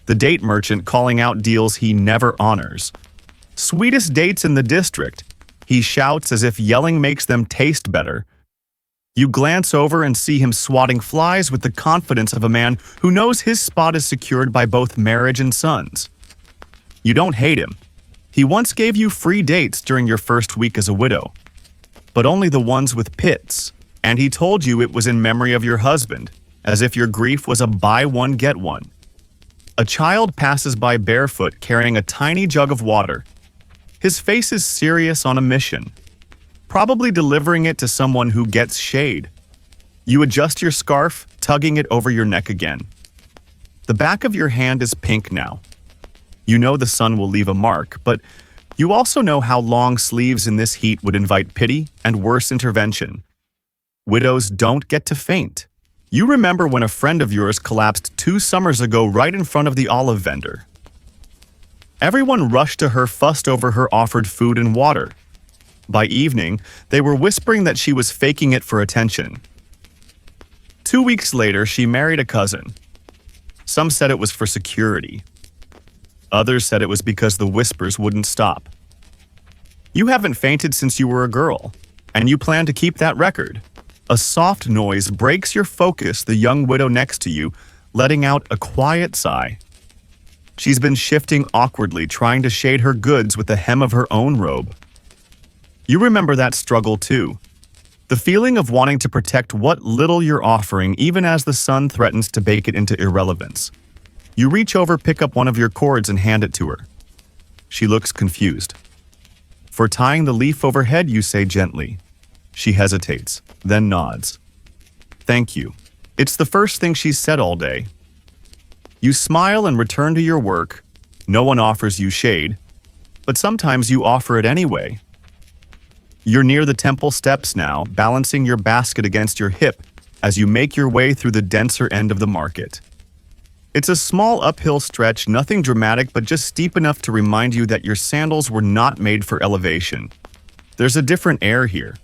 the date merchant calling out deals he never honors. Sweetest dates in the district, he shouts as if yelling makes them taste better. You glance over and see him swatting flies with the confidence of a man who knows his spot is secured by both marriage and sons. You don't hate him. He once gave you free dates during your first week as a widow, but only the ones with pits, and he told you it was in memory of your husband, as if your grief was a buy one get one. A child passes by barefoot carrying a tiny jug of water. His face is serious on a mission, probably delivering it to someone who gets shade. You adjust your scarf, tugging it over your neck again. The back of your hand is pink now. You know the sun will leave a mark, but you also know how long sleeves in this heat would invite pity and worse intervention. Widows don't get to faint. You remember when a friend of yours collapsed 2 summers ago right in front of the olive vendor. Everyone rushed to her, fussed over her offered food and water. By evening, they were whispering that she was faking it for attention. 2 weeks later, she married a cousin. Some said it was for security. Others said it was because the whispers wouldn't stop. You haven't fainted since you were a girl, and you plan to keep that record. A soft noise breaks your focus, the young widow next to you, letting out a quiet sigh. She's been shifting awkwardly, trying to shade her goods with the hem of her own robe. You remember that struggle too. The feeling of wanting to protect what little you're offering even as the sun threatens to bake it into irrelevance. You reach over, pick up one of your cords and hand it to her. She looks confused. For tying the leaf overhead, you say gently. She hesitates, then nods. Thank you. It's the first thing she's said all day. You smile and return to your work. No one offers you shade, but sometimes you offer it anyway. You're near the temple steps now, balancing your basket against your hip as you make your way through the denser end of the market. It's a small uphill stretch, nothing dramatic, but just steep enough to remind you that your sandals were not made for elevation. There's a different air here.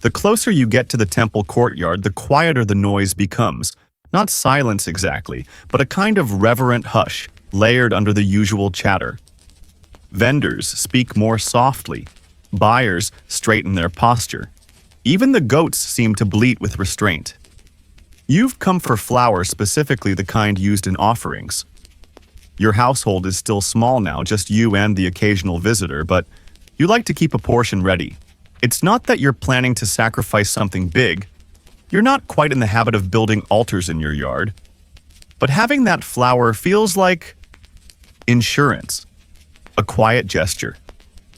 The closer you get to the temple courtyard, the quieter the noise becomes. Not silence exactly, but a kind of reverent hush, layered under the usual chatter. Vendors speak more softly. Buyers straighten their posture. Even the goats seem to bleat with restraint. You've come for flowers, specifically the kind used in offerings. Your household is still small now, just you and the occasional visitor, but you like to keep a portion ready. It's not that you're planning to sacrifice something big. You're not quite in the habit of building altars in your yard. But having that flower feels like insurance, a quiet gesture,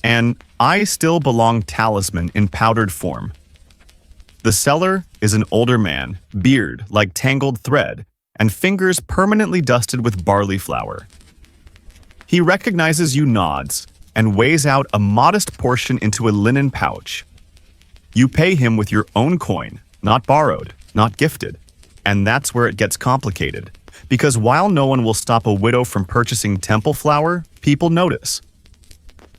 an "I still belong" talisman in powdered form. The seller is an older man, beard like tangled thread, and fingers permanently dusted with barley flour. He recognizes you, nods, and weighs out a modest portion into a linen pouch. You pay him with your own coin, not borrowed, not gifted. And that's where it gets complicated. Because while no one will stop a widow from purchasing temple flower, people notice.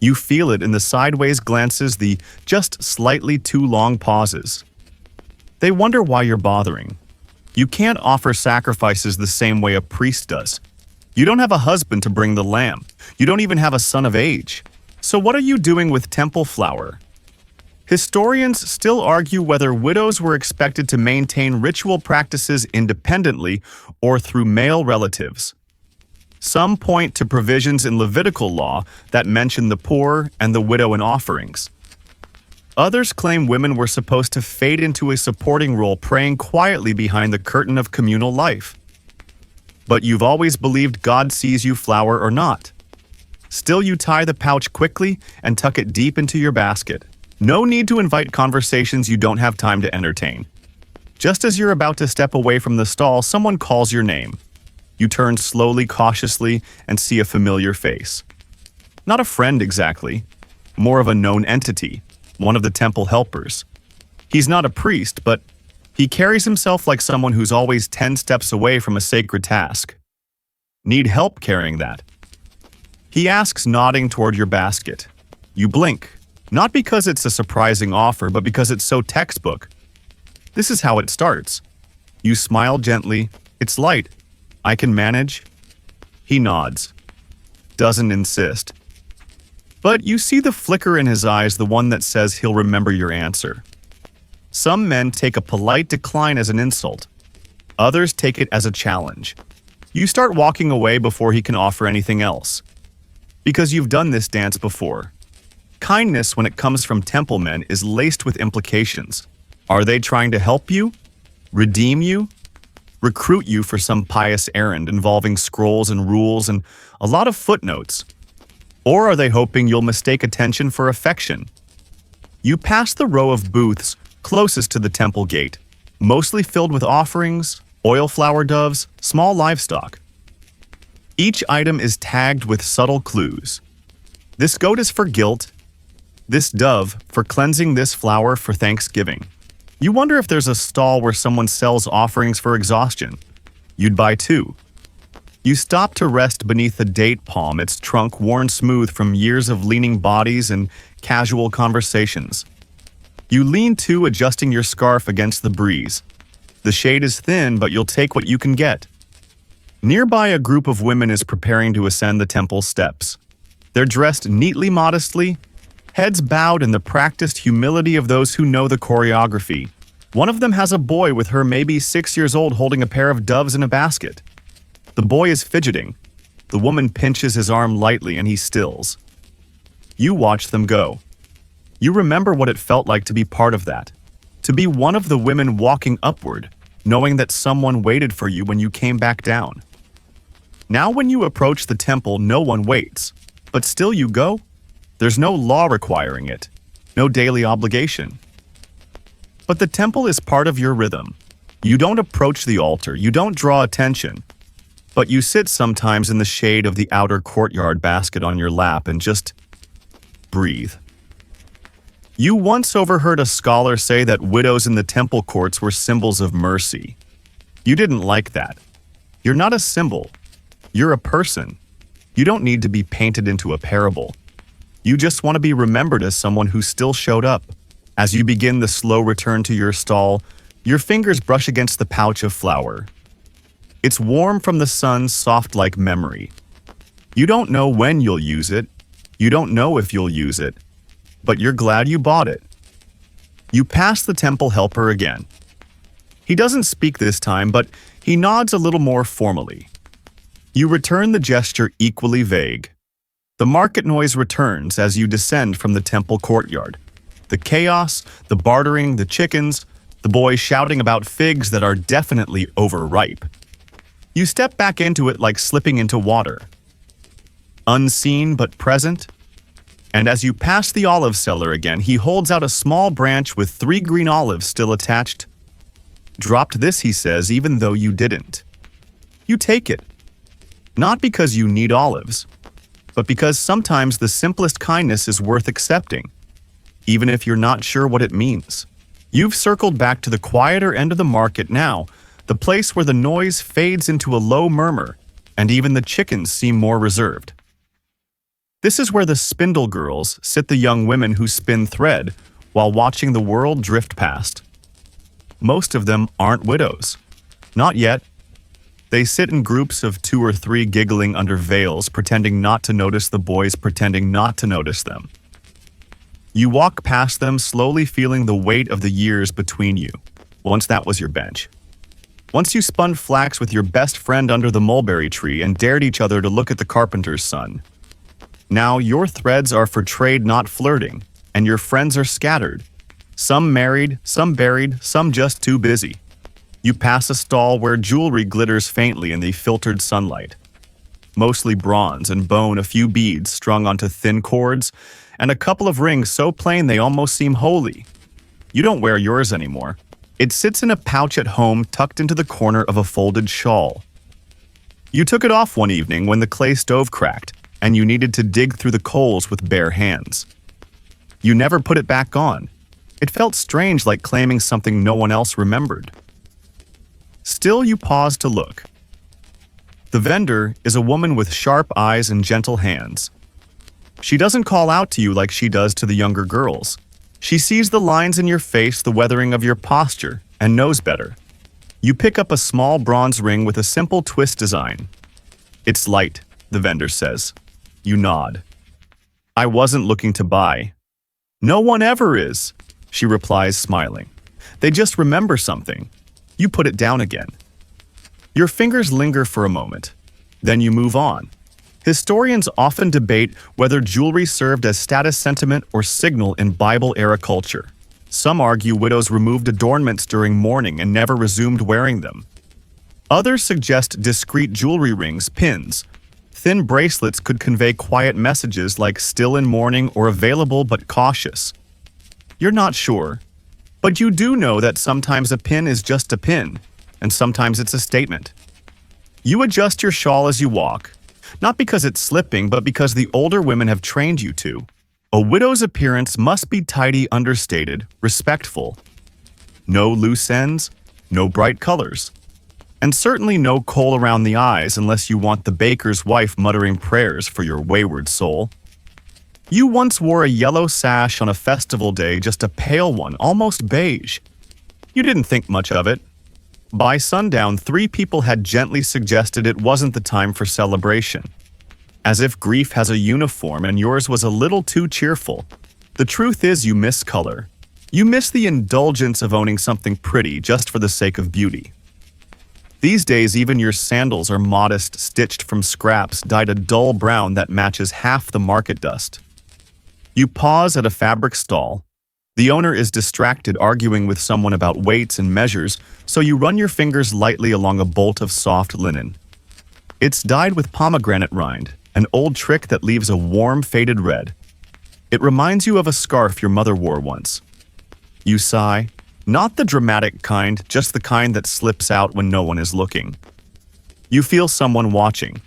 You feel it in the sideways glances, the just slightly too long pauses. They wonder why you're bothering. You can't offer sacrifices the same way a priest does. You don't have a husband to bring the lamb. You don't even have a son of age. So what are you doing with temple flower? Historians still argue whether widows were expected to maintain ritual practices independently or through male relatives. Some point to provisions in Levitical law that mention the poor and the widow in offerings. Others claim women were supposed to fade into a supporting role, praying quietly behind the curtain of communal life. But you've always believed God sees you, flower or not. Still, you tie the pouch quickly and tuck it deep into your basket. No need to invite conversations you don't have time to entertain. Just as you're about to step away from the stall, someone calls your name. You turn slowly, cautiously, and see a familiar face. Not a friend exactly, more of a known entity. One of the temple helpers. He's not a priest, but he carries himself like someone who's always 10 steps away from a sacred task. Need help carrying that? He asks, nodding toward your basket. You blink, not because it's a surprising offer, but because it's so textbook. This is how it starts. You smile gently. It's light. I can manage. He nods. Doesn't insist. But you see the flicker in his eyes, the one that says he'll remember your answer. Some men take a polite decline as an insult. Others take it as a challenge. You start walking away before he can offer anything else. Because you've done this dance before. Kindness, when it comes from temple men, is laced with implications. Are they trying to help you? Redeem you? Recruit you for some pious errand involving scrolls and rules and a lot of footnotes? Or are they hoping you'll mistake attention for affection? You pass the row of booths closest to the temple gate, mostly filled with offerings, oil flower doves, small livestock. Each item is tagged with subtle clues. This goat is for guilt, this dove for cleansing, this flower for thanksgiving. You wonder if there's a stall where someone sells offerings for exhaustion. You'd buy two. You stop to rest beneath a date palm, its trunk worn smooth from years of leaning bodies and casual conversations. You lean to, adjusting your scarf against the breeze. The shade is thin, but you'll take what you can get. Nearby, a group of women is preparing to ascend the temple steps. They're dressed neatly, modestly, heads bowed in the practiced humility of those who know the choreography. One of them has a boy with her, maybe 6 years old, holding a pair of doves in a basket. The boy is fidgeting. The woman pinches his arm lightly and he stills. You watch them go. You remember what it felt like to be part of that. To be one of the women walking upward, knowing that someone waited for you when you came back down. Now when you approach the temple, no one waits. But still you go? There's no law requiring it. No daily obligation. But the temple is part of your rhythm. You don't approach the altar. You don't draw attention. But you sit sometimes in the shade of the outer courtyard, basket on your lap, and just breathe. You once overheard a scholar say that widows in the temple courts were symbols of mercy. You didn't like that. You're not a symbol. You're a person. You don't need to be painted into a parable. You just want to be remembered as someone who still showed up. As you begin the slow return to your stall, your fingers brush against the pouch of flour. It's warm from the sun, soft like memory. You don't know when you'll use it. You don't know if you'll use it. But you're glad you bought it. You pass the temple helper again. He doesn't speak this time, but he nods a little more formally. You return the gesture equally vague. The market noise returns as you descend from the temple courtyard. The chaos, the bartering, the chickens, the boys shouting about figs that are definitely overripe. You step back into it like slipping into water. Unseen but present. And as you pass the olive seller again, he holds out a small branch with 3 green olives still attached. Dropped this, he says, even though you didn't. You take it. Not because you need olives, but because sometimes the simplest kindness is worth accepting, even if you're not sure what it means. You've circled back to the quieter end of the market now, the place where the noise fades into a low murmur, and even the chickens seem more reserved. This is where the spindle girls sit, the young women who spin thread while watching the world drift past. Most of them aren't widows. Not yet. They sit in groups of 2 or 3 giggling under veils, pretending not to notice the boys pretending not to notice them. You walk past them, slowly feeling the weight of the years between you. Once that was your bench. Once you spun flax with your best friend under the mulberry tree and dared each other to look at the carpenter's son. Now your threads are for trade, not flirting, and your friends are scattered. Some married, some buried, some just too busy. You pass a stall where jewelry glitters faintly in the filtered sunlight. Mostly bronze and bone, a few beads strung onto thin cords, and a couple of rings so plain they almost seem holy. You don't wear yours anymore. It sits in a pouch at home, tucked into the corner of a folded shawl. You took it off one evening when the clay stove cracked, and you needed to dig through the coals with bare hands. You never put it back on. It felt strange, like claiming something no one else remembered. Still, you pause to look. The vendor is a woman with sharp eyes and gentle hands. She doesn't call out to you like she does to the younger girls. She sees the lines in your face, the weathering of your posture, and knows better. You pick up a small bronze ring with a simple twist design. It's light, the vendor says. You nod. I wasn't looking to buy. No one ever is, she replies, smiling. They just remember something. You put it down again. Your fingers linger for a moment. Then you move on. Historians often debate whether jewelry served as status sentiment or signal in Bible-era culture. Some argue widows removed adornments during mourning and never resumed wearing them. Others suggest discreet jewelry rings, pins. Thin bracelets could convey quiet messages like still in mourning or available but cautious. You're not sure, but you do know that sometimes a pin is just a pin, and sometimes it's a statement. You adjust your shawl as you walk, not because it's slipping, but because the older women have trained you to. A widow's appearance must be tidy, understated, respectful. No loose ends, no bright colors. And certainly no kohl around the eyes unless you want the baker's wife muttering prayers for your wayward soul. You once wore a yellow sash on a festival day, just a pale one, almost beige. You didn't think much of it. By sundown, 3 people had gently suggested it wasn't the time for celebration. As if grief has a uniform and yours was a little too cheerful. The truth is, you miss color. You miss the indulgence of owning something pretty just for the sake of beauty. These days, even your sandals are modest, stitched from scraps, dyed a dull brown that matches half the market dust. You pause at a fabric stall. The owner is distracted, arguing with someone about weights and measures, so you run your fingers lightly along a bolt of soft linen. It's dyed with pomegranate rind, an old trick that leaves a warm, faded red. It reminds you of a scarf your mother wore once. You sigh. Not the dramatic kind, just the kind that slips out when no one is looking. You feel someone watching.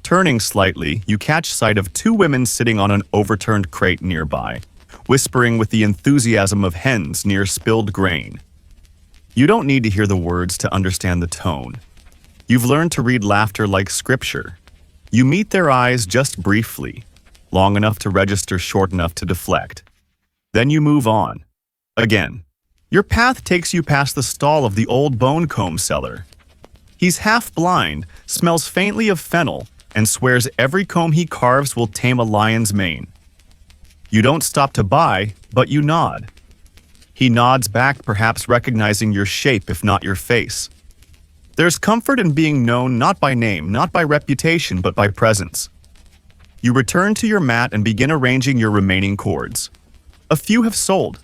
Turning slightly, you catch sight of 2 women sitting on an overturned crate nearby, whispering with the enthusiasm of hens near spilled grain. You don't need to hear the words to understand the tone. You've learned to read laughter like scripture. You meet their eyes just briefly, long enough to register, short enough to deflect. Then you move on. Again. Your path takes you past the stall of the old bone comb seller. He's half blind, smells faintly of fennel, and swears every comb he carves will tame a lion's mane. You don't stop to buy, but you nod. He nods back, perhaps recognizing your shape if not your face. There's comfort in being known not by name, not by reputation, but by presence. You return to your mat and begin arranging your remaining chords. A few have sold.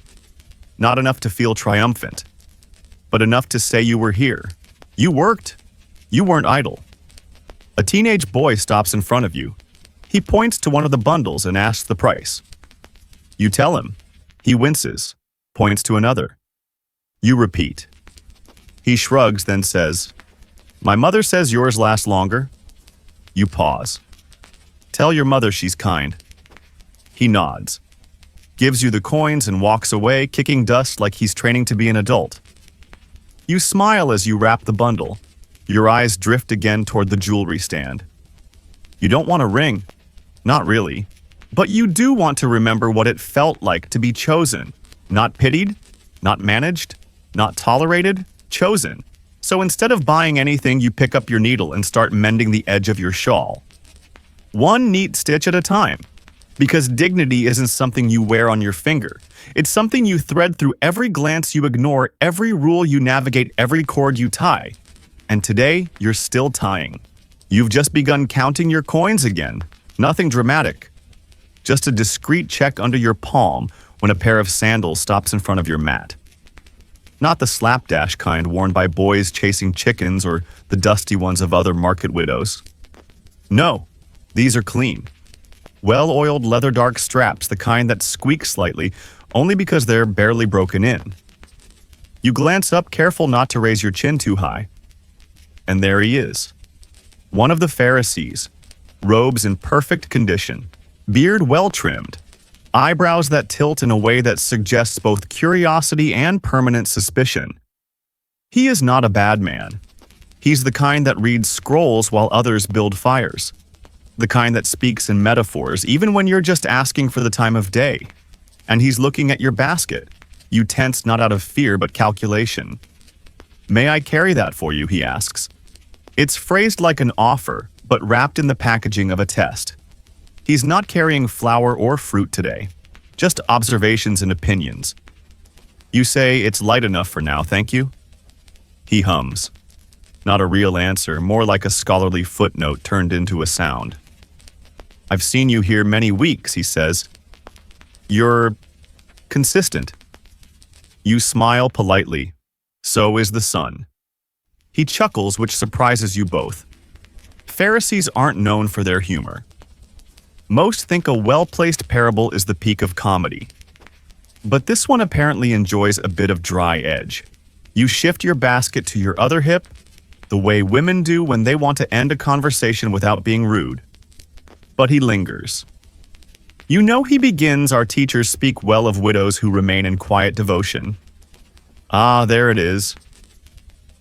Not enough to feel triumphant, but enough to say you were here. You worked. You weren't idle. A teenage boy stops in front of you. He points to one of the bundles and asks the price. You tell him. He winces, points to another. You repeat. He shrugs, then says, "My mother says yours last longer." You pause. "Tell your mother she's kind." He nods, gives you the coins and walks away, kicking dust like he's training to be an adult. You smile as you wrap the bundle. Your eyes drift again toward the jewelry stand. You don't want a ring. Not really. But you do want to remember what it felt like to be chosen. Not pitied, not managed, not tolerated, chosen. So instead of buying anything, you pick up your needle and start mending the edge of your shawl. One neat stitch at a time. Because dignity isn't something you wear on your finger. It's something you thread through every glance you ignore, every rule you navigate, every cord you tie. And today, you're still tying. You've just begun counting your coins again. Nothing dramatic. Just a discreet check under your palm when a pair of sandals stops in front of your mat. Not the slapdash kind worn by boys chasing chickens or the dusty ones of other market widows. No, these are clean. Well-oiled leather dark straps, the kind that squeak slightly only because they're barely broken in. You glance up, careful not to raise your chin too high. And there he is. One of the Pharisees, robes in perfect condition, beard well-trimmed, eyebrows that tilt in a way that suggests both curiosity and permanent suspicion. He is not a bad man. He's the kind that reads scrolls while others build fires. The kind that speaks in metaphors, even when you're just asking for the time of day. And he's looking at your basket. You tense not out of fear but calculation. "May I carry that for you?" he asks. It's phrased like an offer, but wrapped in the packaging of a test. He's not carrying flour or fruit today, just observations and opinions. You say, "It's light enough for now, thank you." He hums. Not a real answer, more like a scholarly footnote turned into a sound. "I've seen you here many weeks," he says. "You're consistent." You smile politely. So is the sun. He chuckles, which surprises you both. Pharisees aren't known for their humor. Most think a well-placed parable is the peak of comedy. But this one apparently enjoys a bit of dry edge. You shift your basket to your other hip, the way women do when they want to end a conversation without being rude. But he lingers. You know he begins, "Our teachers speak well of widows who remain in quiet devotion." Ah, there it is.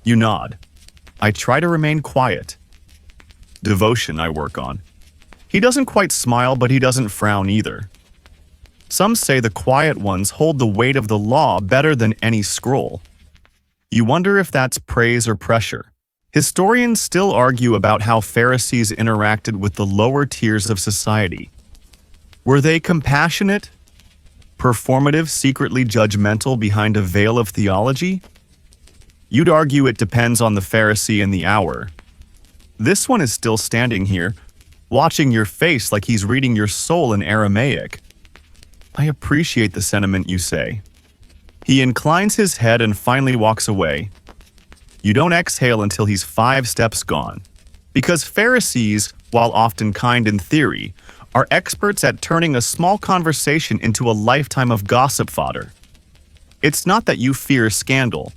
You nod. "I try to remain quiet. Devotion I work on." He doesn't quite smile, but he doesn't frown either. Some say the quiet ones hold the weight of the law better than any scroll. You wonder if that's praise or pressure. Historians still argue about how Pharisees interacted with the lower tiers of society. Were they compassionate, performative, secretly judgmental behind a veil of theology? You'd argue it depends on the Pharisee and the hour. This one is still standing here, watching your face like he's reading your soul in Aramaic. "I appreciate the sentiment," you say. He inclines his head and finally walks away. You don't exhale until he's 5 steps gone. Because Pharisees, while often kind in theory, are experts at turning a small conversation into a lifetime of gossip fodder. It's not that you fear scandal.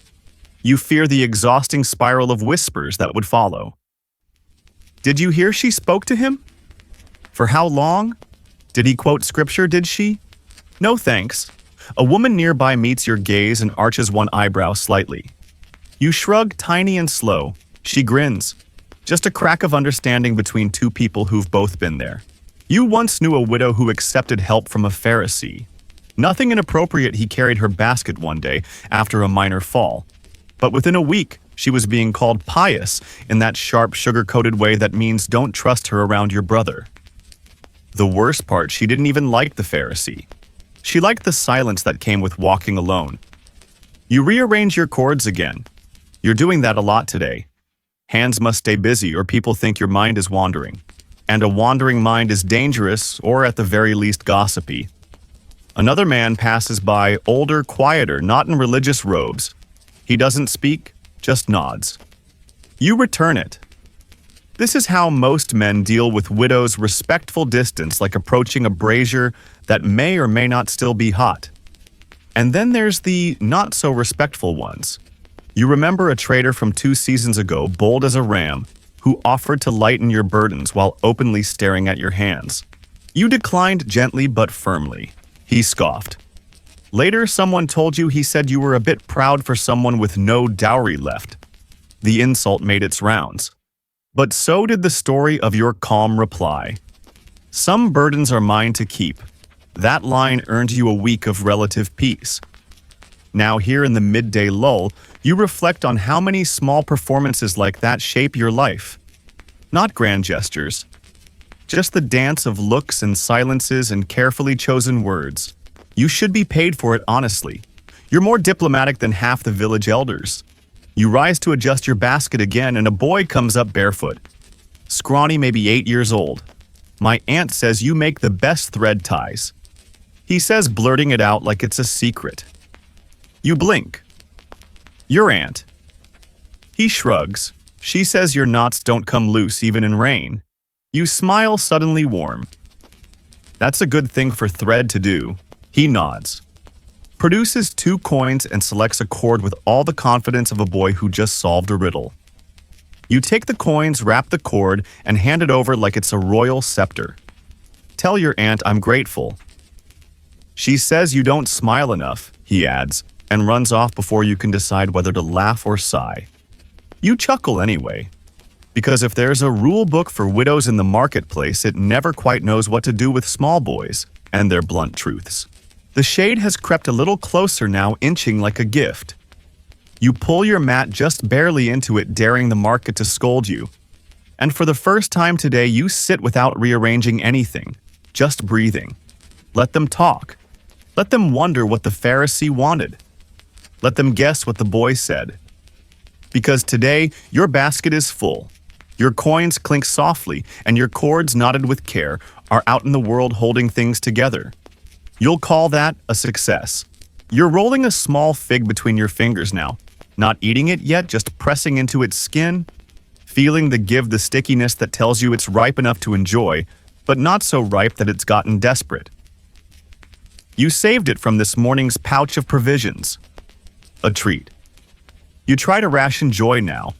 You fear the exhausting spiral of whispers that would follow. "Did you hear she spoke to him? For how long? Did he quote scripture, did she?" "No thanks." A woman nearby meets your gaze and arches one eyebrow slightly. You shrug, tiny and slow. She grins. Just a crack of understanding between two people who've both been there. You once knew a widow who accepted help from a Pharisee. Nothing inappropriate, he carried her basket one day after a minor fall. But within a week, she was being called pious in that sharp, sugar-coated way that means don't trust her around your brother. The worst part, she didn't even like the Pharisee. She liked the silence that came with walking alone. You rearrange your chords again. You're doing that a lot today. Hands must stay busy or people think your mind is wandering. And a wandering mind is dangerous or at the very least gossipy. Another man passes by, older, quieter, not in religious robes. He doesn't speak, just nods. You return it. This is how most men deal with widows' respectful distance, like approaching a brazier that may or may not still be hot. And then there's the not-so-respectful ones. You remember a trader from 2 seasons ago, bold as a ram, who offered to lighten your burdens while openly staring at your hands. You declined gently but firmly. He scoffed. Later, someone told you he said you were a bit proud for someone with no dowry left. The insult made its rounds. But so did the story of your calm reply. Some burdens are mine to keep. That line earned you a week of relative peace. Now here in the midday lull, you reflect on how many small performances like that shape your life. Not grand gestures. Just the dance of looks and silences and carefully chosen words. You should be paid for it honestly. You're more diplomatic than half the village elders. You rise to adjust your basket again and a boy comes up barefoot. Scrawny, maybe 8 years old. My aunt says you make the best thread ties. He says, blurting it out like it's a secret. You blink. Your aunt. He shrugs. She says your knots don't come loose even in rain. You smile, suddenly warm. That's a good thing for thread to do. He nods. Produces 2 coins and selects a cord with all the confidence of a boy who just solved a riddle. You take the coins, wrap the cord, and hand it over like it's a royal scepter. Tell your aunt I'm grateful. She says you don't smile enough, he adds, and runs off before you can decide whether to laugh or sigh. You chuckle anyway, because if there's a rule book for widows in the marketplace, it never quite knows what to do with small boys and their blunt truths. The shade has crept a little closer now, inching like a gift. You pull your mat just barely into it, daring the market to scold you. And for the first time today, you sit without rearranging anything, just breathing. Let them talk. Let them wonder what the Pharisee wanted. Let them guess what the boy said. Because today, your basket is full. Your coins clink softly, and your cords, knotted with care, are out in the world holding things together. You'll call that a success. You're rolling a small fig between your fingers now, not eating it yet, just pressing into its skin, feeling the stickiness that tells you it's ripe enough to enjoy, but not so ripe that it's gotten desperate. You saved it from this morning's pouch of provisions. A treat. You try to ration joy now.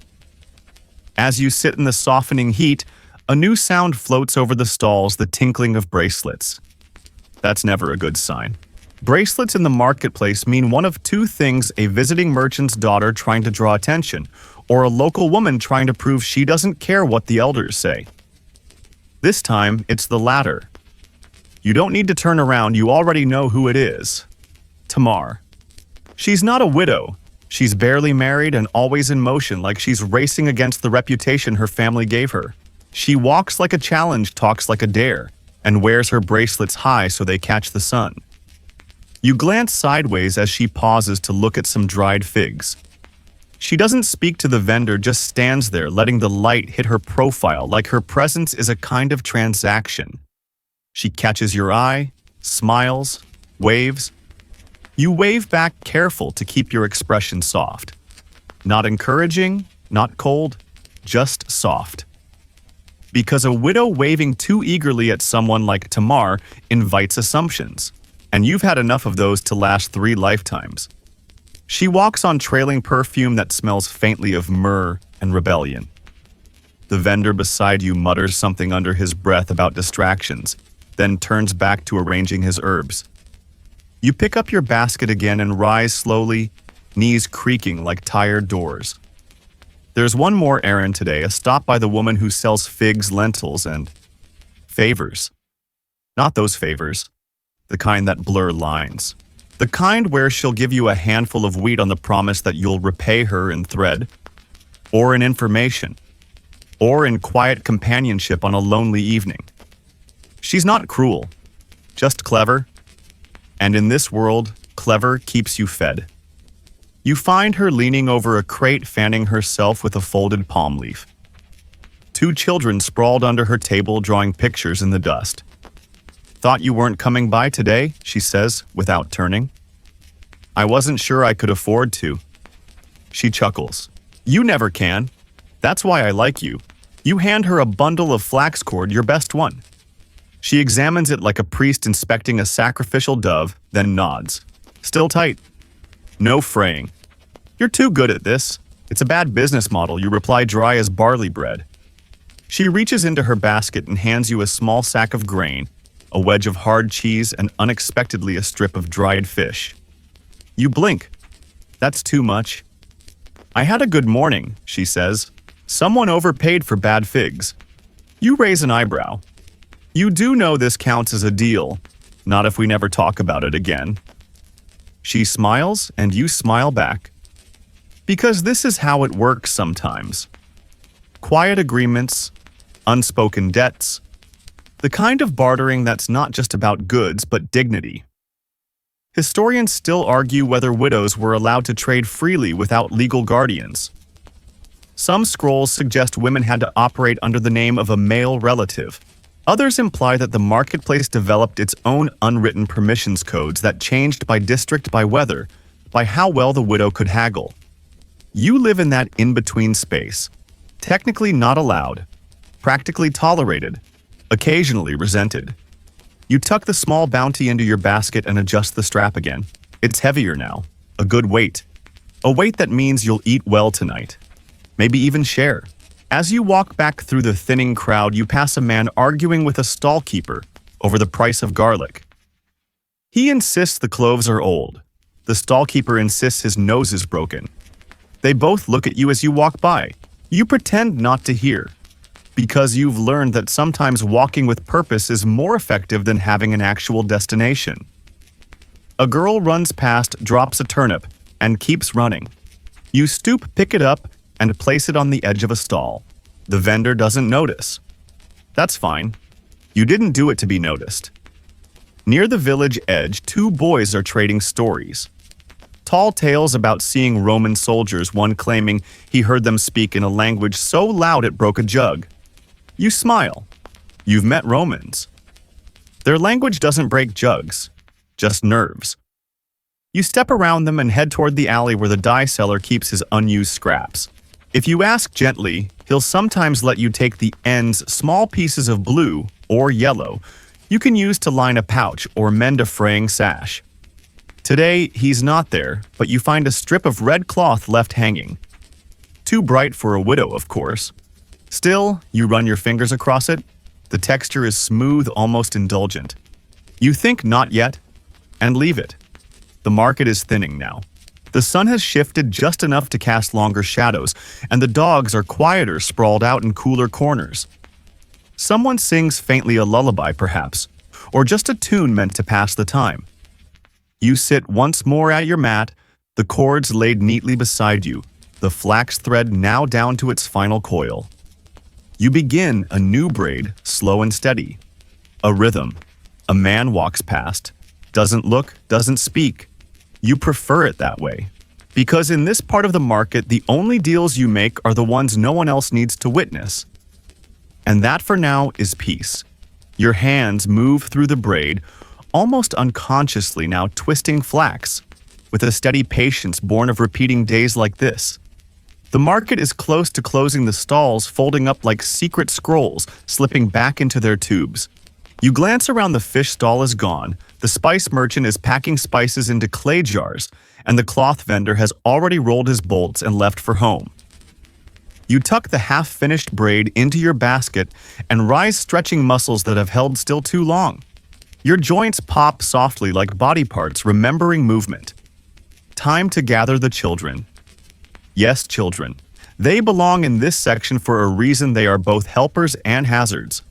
As you sit in the softening heat, a new sound floats over the stalls, the tinkling of bracelets. That's never a good sign. Bracelets in the marketplace mean one of 2 things: a visiting merchant's daughter trying to draw attention, or a local woman trying to prove she doesn't care what the elders say. This time, it's the latter. You don't need to turn around, you already know who it is. Tamar. She's not a widow. She's barely married and always in motion, like she's racing against the reputation her family gave her. She walks like a challenge, talks like a dare, and wears her bracelets high so they catch the sun. You glance sideways as she pauses to look at some dried figs. She doesn't speak to the vendor, just stands there, letting the light hit her profile like her presence is a kind of transaction. She catches your eye, smiles, waves. You wave back, careful to keep your expression soft. Not encouraging, not cold, just soft. Because a widow waving too eagerly at someone like Tamar invites assumptions, and you've had enough of those to last 3 lifetimes. She walks on trailing perfume that smells faintly of myrrh and rebellion. The vendor beside you mutters something under his breath about distractions, then turns back to arranging his herbs. You pick up your basket again and rise slowly, knees creaking like tired doors. There's one more errand today, a stop by the woman who sells figs, lentils, and favors. Not those favors, the kind that blur lines. The kind where she'll give you a handful of wheat on the promise that you'll repay her in thread, or in information, or in quiet companionship on a lonely evening. She's not cruel, just clever, and in this world, clever keeps you fed. You find her leaning over a crate, fanning herself with a folded palm leaf. 2 children sprawled under her table, drawing pictures in the dust. "Thought you weren't coming by today," she says, without turning. "I wasn't sure I could afford to." She chuckles. "You never can. That's why I like you." You hand her a bundle of flax cord, your best one. She examines it like a priest inspecting a sacrificial dove, then nods. "Still tight. No fraying." "You're too good at this. It's a bad business model," you reply, dry as barley bread. She reaches into her basket and hands you a small sack of grain, a wedge of hard cheese, and unexpectedly a strip of dried fish. You blink. "That's too much." "I had a good morning," she says. "Someone overpaid for bad figs." You raise an eyebrow. "You do know this counts as a deal. Not if we never talk about it again." She smiles, and you smile back. Because this is how it works sometimes. Quiet agreements, unspoken debts, the kind of bartering that's not just about goods but dignity. Historians still argue whether widows were allowed to trade freely without legal guardians. Some scrolls suggest women had to operate under the name of a male relative. Others imply that the marketplace developed its own unwritten permissions codes that changed by district, by weather, by how well the widow could haggle. You live in that in-between space, technically not allowed, practically tolerated, occasionally resented. You tuck the small bounty into your basket and adjust the strap again. It's heavier now, a good weight. A weight that means you'll eat well tonight. Maybe even share. As you walk back through the thinning crowd, you pass a man arguing with a stall keeper over the price of garlic. He insists the cloves are old. The stall keeper insists his nose is broken. They both look at you as you walk by. You pretend not to hear, because you've learned that sometimes walking with purpose is more effective than having an actual destination. A girl runs past, drops a turnip, and keeps running. You stoop, pick it up, and place it on the edge of a stall. The vendor doesn't notice. That's fine. You didn't do it to be noticed. Near the village edge, 2 boys are trading stories. Tall tales about seeing Roman soldiers, one claiming he heard them speak in a language so loud it broke a jug. You smile. You've met Romans. Their language doesn't break jugs, just nerves. You step around them and head toward the alley where the dye seller keeps his unused scraps. If you ask gently, he'll sometimes let you take the ends, small pieces of blue or yellow you can use to line a pouch or mend a fraying sash. Today, he's not there, but you find a strip of red cloth left hanging. Too bright for a widow, of course. Still, you run your fingers across it. The texture is smooth, almost indulgent. You think not yet, and leave it. The market is thinning now. The sun has shifted just enough to cast longer shadows, and the dogs are quieter, sprawled out in cooler corners. Someone sings faintly a lullaby, perhaps, or just a tune meant to pass the time. You sit once more at your mat, the cords laid neatly beside you, the flax thread now down to its final coil. You begin a new braid, slow and steady. A rhythm. A man walks past, doesn't look, doesn't speak. You prefer it that way. Because in this part of the market, the only deals you make are the ones no one else needs to witness. And that for now is peace. Your hands move through the braid, almost unconsciously now twisting flax, with a steady patience born of repeating days like this. The market is close to closing, the stalls folding up like secret scrolls, slipping back into their tubes. You glance around, the fish stall is gone, the spice merchant is packing spices into clay jars, and the cloth vendor has already rolled his bolts and left for home. You tuck the half-finished braid into your basket and rise, stretching muscles that have held still too long. Your joints pop softly like body parts remembering movement. Time to gather the children. Yes, children. They belong in this section for a reason. They are both helpers and hazards.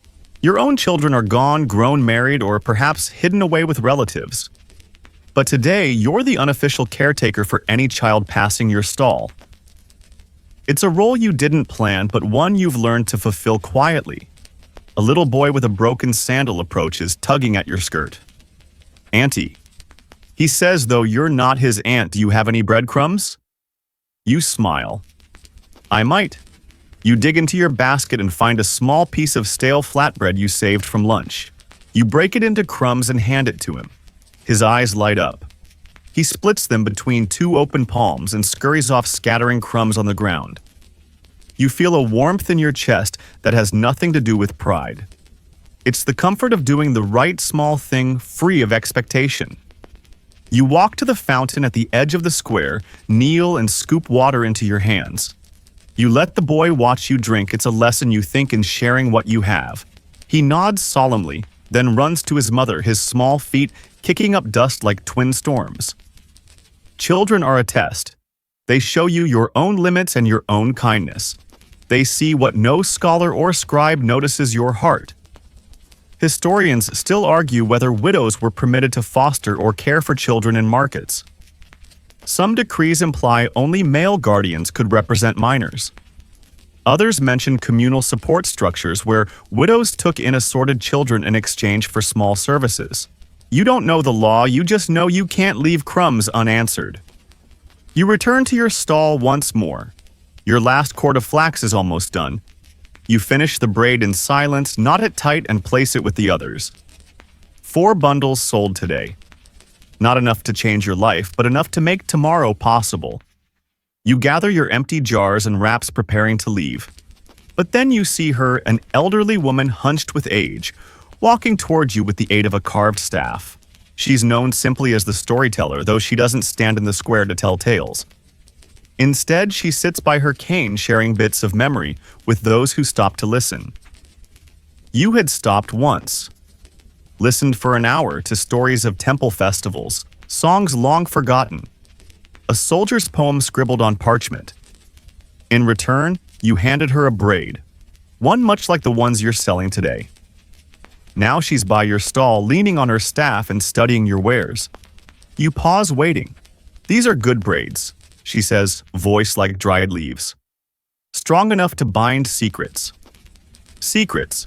Your own children are gone, grown, married, or perhaps hidden away with relatives. But today, you're the unofficial caretaker for any child passing your stall. It's a role you didn't plan, but one you've learned to fulfill quietly. A little boy with a broken sandal approaches, tugging at your skirt. Auntie. He says, though you're not his aunt, do you have any breadcrumbs? You smile. I might. You dig into your basket and find a small piece of stale flatbread you saved from lunch. You break it into crumbs and hand it to him. His eyes light up. He splits them between two open palms and scurries off, scattering crumbs on the ground. You feel a warmth in your chest that has nothing to do with pride. It's the comfort of doing the right small thing, free of expectation. You walk to the fountain at the edge of the square, kneel and scoop water into your hands. You let the boy watch you drink. It's a lesson, you think, in sharing what you have. He nods solemnly, then runs to his mother, his small feet kicking up dust like twin storms. Children are a test. They show you your own limits and your own kindness. They see what no scholar or scribe notices: your heart. Historians still argue whether widows were permitted to foster or care for children in markets. Some decrees imply only male guardians could represent minors. Others mention communal support structures where widows took in assorted children in exchange for small services. You don't know the law, you just know you can't leave crumbs unanswered. You return to your stall once more. Your last cord of flax is almost done. You finish the braid in silence, knot it tight, and place it with the others. 4 bundles sold today. Not enough to change your life, but enough to make tomorrow possible. You gather your empty jars and wraps, preparing to leave. But then you see her, an elderly woman hunched with age, walking towards you with the aid of a carved staff. She's known simply as the storyteller, though she doesn't stand in the square to tell tales. Instead, she sits by her cane, sharing bits of memory with those who stop to listen. You had stopped once. Listened for an hour to stories of temple festivals, songs long forgotten, a soldier's poem scribbled on parchment. In return, you handed her a braid, one much like the ones you're selling today. Now she's by your stall, leaning on her staff and studying your wares. You pause, waiting. These are good braids, she says, voice like dried leaves. Strong enough to bind secrets. Secrets.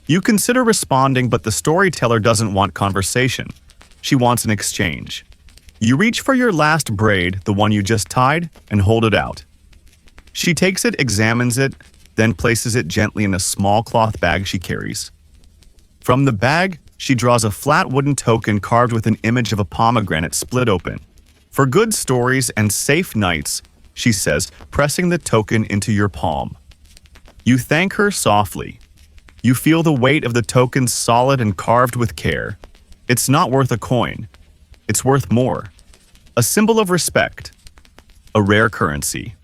You consider responding, but the storyteller doesn't want conversation. She wants an exchange. You reach for your last braid, the one you just tied, and hold it out. She takes it, examines it, then places it gently in a small cloth bag she carries. From the bag, she draws a flat wooden token carved with an image of a pomegranate split open. For good stories and safe nights, she says, pressing the token into your palm. You thank her softly. You feel the weight of the token, solid and carved with care. It's not worth a coin. It's worth more. A symbol of respect. A rare currency.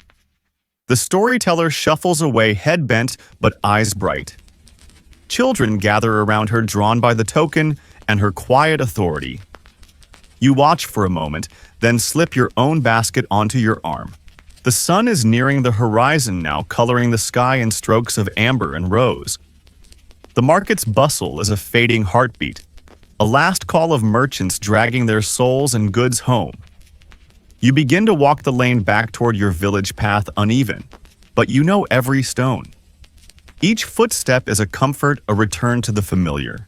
The storyteller shuffles away, head bent but eyes bright. Children gather around her, drawn by the token and her quiet authority. You watch for a moment, then slip your own basket onto your arm. The sun is nearing the horizon now, coloring the sky in strokes of amber and rose. The market's bustle is a fading heartbeat, a last call of merchants dragging their souls and goods home. You begin to walk the lane back toward your village path, uneven, but you know every stone. Each footstep is a comfort, a return to the familiar.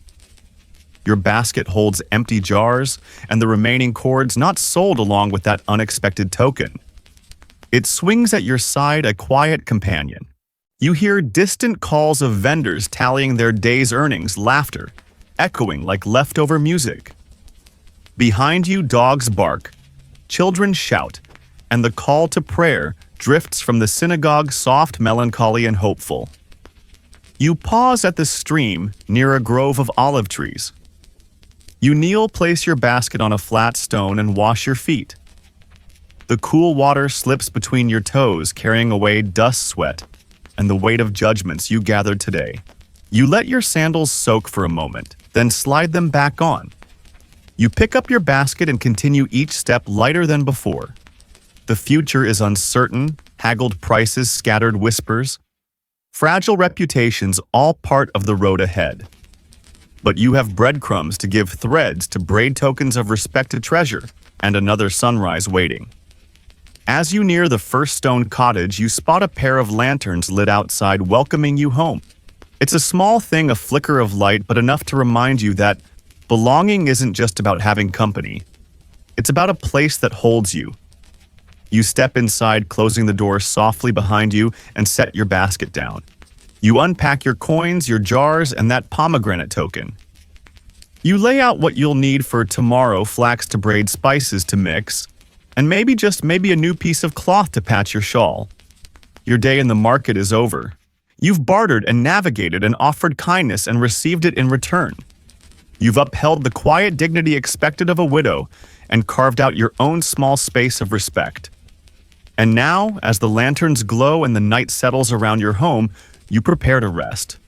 Your basket holds empty jars and the remaining cords not sold along with that unexpected token. It swings at your side, a quiet companion. You hear distant calls of vendors tallying their day's earnings, laughter echoing like leftover music. Behind you, dogs bark, children shout, and the call to prayer drifts from the synagogue, soft, melancholy, and hopeful. You pause at the stream near a grove of olive trees. You kneel, place your basket on a flat stone, and wash your feet. The cool water slips between your toes, carrying away dust, sweat, and the weight of judgments you gathered today. You let your sandals soak for a moment, then slide them back on. You pick up your basket and continue, each step lighter than before. The future is uncertain, haggled prices, scattered whispers, fragile reputations, all part of the road ahead. But you have breadcrumbs to give, threads to braid, tokens of respected treasure, and another sunrise waiting. As you near the first stone cottage, you spot a pair of lanterns lit outside, welcoming you home. It's a small thing, a flicker of light, but enough to remind you that belonging isn't just about having company. It's about a place that holds you. You step inside, closing the door softly behind you, and set your basket down. You unpack your coins, your jars, and that pomegranate token. You lay out what you'll need for tomorrow: flax to braid, spices to mix, and maybe a new piece of cloth to patch your shawl. Your day in the market is over. You've bartered and navigated and offered kindness and received it in return. You've upheld the quiet dignity expected of a widow and carved out your own small space of respect. And now, as the lanterns glow and the night settles around your home, you prepare to rest.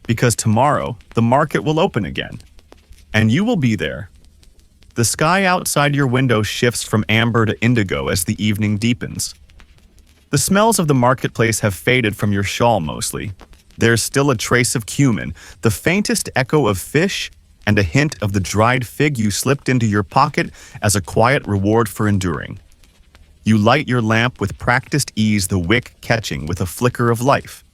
Because tomorrow, the market will open again. And you will be there. The sky outside your window shifts from amber to indigo as the evening deepens. The smells of the marketplace have faded from your shawl mostly. There's still a trace of cumin, the faintest echo of fish, and a hint of the dried fig you slipped into your pocket as a quiet reward for enduring. You light your lamp with practiced ease, the wick catching with a flicker of life.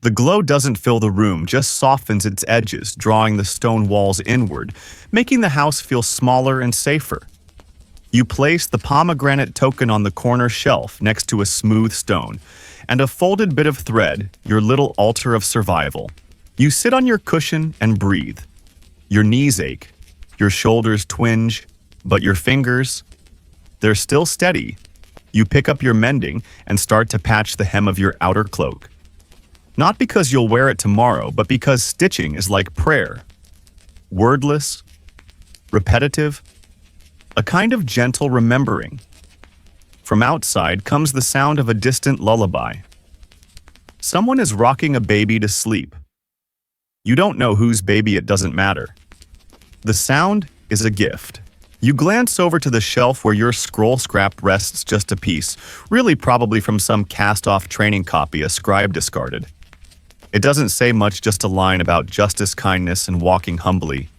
The glow doesn't fill the room, just softens its edges, drawing the stone walls inward, making the house feel smaller and safer. You place the pomegranate token on the corner shelf next to a smooth stone, and a folded bit of thread, your little altar of survival. You sit on your cushion and breathe. Your knees ache, your shoulders twinge, but your fingers, they're still steady. You pick up your mending and start to patch the hem of your outer cloak. Not because you'll wear it tomorrow, but because stitching is like prayer. Wordless, repetitive, a kind of gentle remembering. From outside comes the sound of a distant lullaby. Someone is rocking a baby to sleep. You don't know whose baby, it doesn't matter. The sound is a gift. You glance over to the shelf where your scroll scrap rests, just a piece, really probably from some cast-off training copy a scribe discarded. It doesn't say much, just a line about justice, kindness, and walking humbly.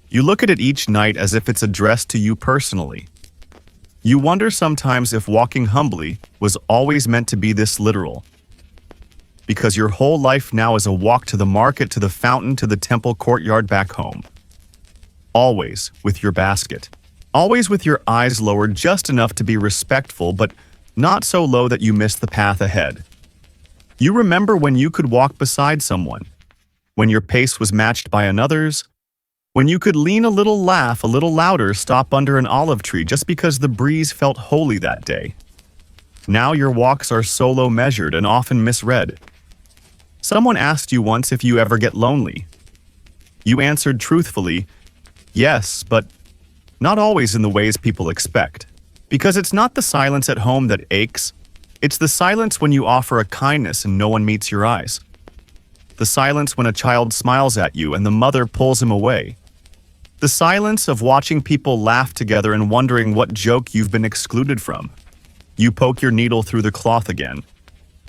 You look at it each night as if it's addressed to you personally. You wonder sometimes if walking humbly was always meant to be this literal. Because your whole life now is a walk to the market, to the fountain, to the temple courtyard, back home. Always with your basket. Always with your eyes lowered just enough to be respectful, but not so low that you miss the path ahead. You remember when you could walk beside someone, when your pace was matched by another's, when you could lean a little, laugh a little louder, stop under an olive tree just because the breeze felt holy that day. Now your walks are solo, measured, and often misread. Someone asked you once if you ever get lonely. You answered truthfully, yes, but not always in the ways people expect. Because it's not the silence at home that aches. It's the silence when you offer a kindness and no one meets your eyes. The silence when a child smiles at you and the mother pulls him away. The silence of watching people laugh together and wondering what joke you've been excluded from. You poke your needle through the cloth again.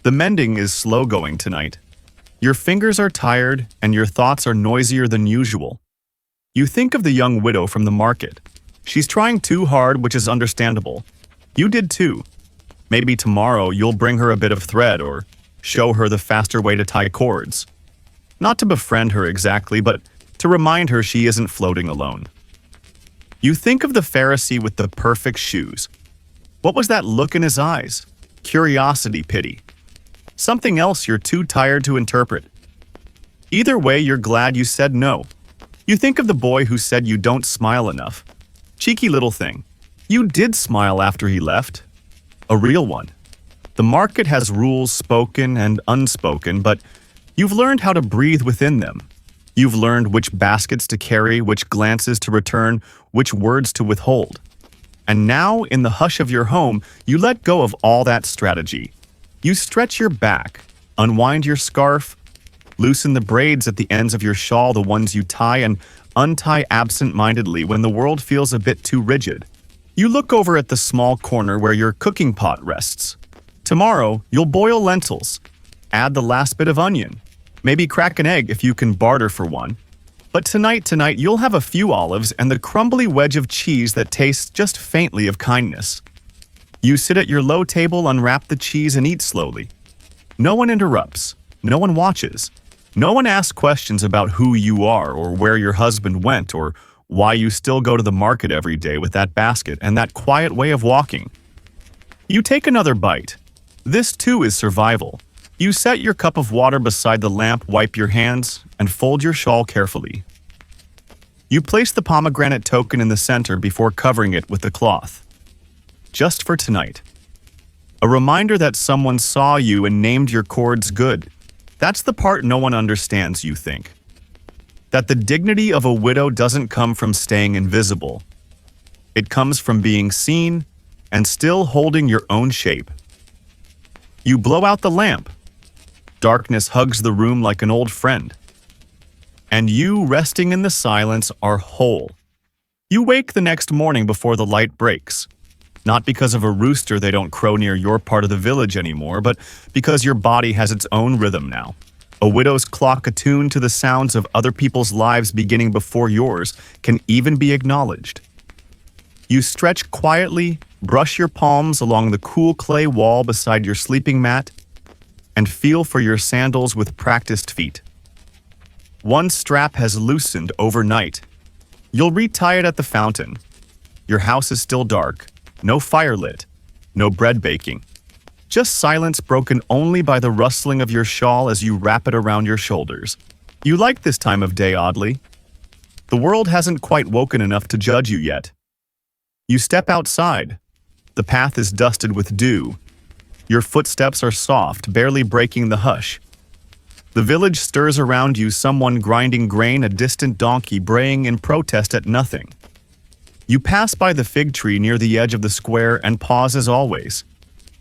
The mending is slow going tonight. Your fingers are tired and your thoughts are noisier than usual. You think of the young widow from the market. She's trying too hard, which is understandable. You did too. Maybe tomorrow you'll bring her a bit of thread or show her the faster way to tie cords. Not to befriend her exactly, but to remind her she isn't floating alone. You think of the Pharisee with the perfect shoes. What was that look in his eyes? Curiosity, pity. Something else you're too tired to interpret. Either way, you're glad you said no. You think of the boy who said you don't smile enough. Cheeky little thing. You did smile after he left. A real one. The market has rules, spoken and unspoken, but you've learned how to breathe within them. You've learned which baskets to carry, which glances to return, which words to withhold. And now, in the hush of your home, you let go of all that strategy. You stretch your back, unwind your scarf, loosen the braids at the ends of your shawl, the ones you tie, and untie absent-mindedly when the world feels a bit too rigid. You look over at the small corner where your cooking pot rests. Tomorrow, you'll boil lentils. Add the last bit of onion. Maybe crack an egg if you can barter for one. But tonight, you'll have a few olives and the crumbly wedge of cheese that tastes just faintly of kindness. You sit at your low table, unwrap the cheese, and eat slowly. No one interrupts. No one watches. No one asks questions about who you are or where your husband went or why you still go to the market every day with that basket and that quiet way of walking. You take another bite. This too is survival. You set your cup of water beside the lamp, wipe your hands, and fold your shawl carefully. You place the pomegranate token in the center before covering it with a cloth. Just for tonight. A reminder that someone saw you and named your chords good. That's the part no one understands, you think. That the dignity of a widow doesn't come from staying invisible. It comes from being seen and still holding your own shape. You blow out the lamp. Darkness hugs the room like an old friend. And you, resting in the silence, are whole. You wake the next morning before the light breaks. Not because of a rooster they don't crow near your part of the village anymore, but because your body has its own rhythm now. A widow's clock attuned to the sounds of other people's lives beginning before yours can even be acknowledged. You stretch quietly, brush your palms along the cool clay wall beside your sleeping mat, and feel for your sandals with practiced feet. One strap has loosened overnight. You'll retie it at the fountain. Your house is still dark. No fire lit, no bread baking. Just silence broken only by the rustling of your shawl as you wrap it around your shoulders. You like this time of day, oddly. The world hasn't quite woken enough to judge you yet. You step outside. The path is dusted with dew. Your footsteps are soft, barely breaking the hush. The village stirs around you, someone grinding grain, a distant donkey braying in protest at nothing. You pass by the fig tree near the edge of the square and pause as always.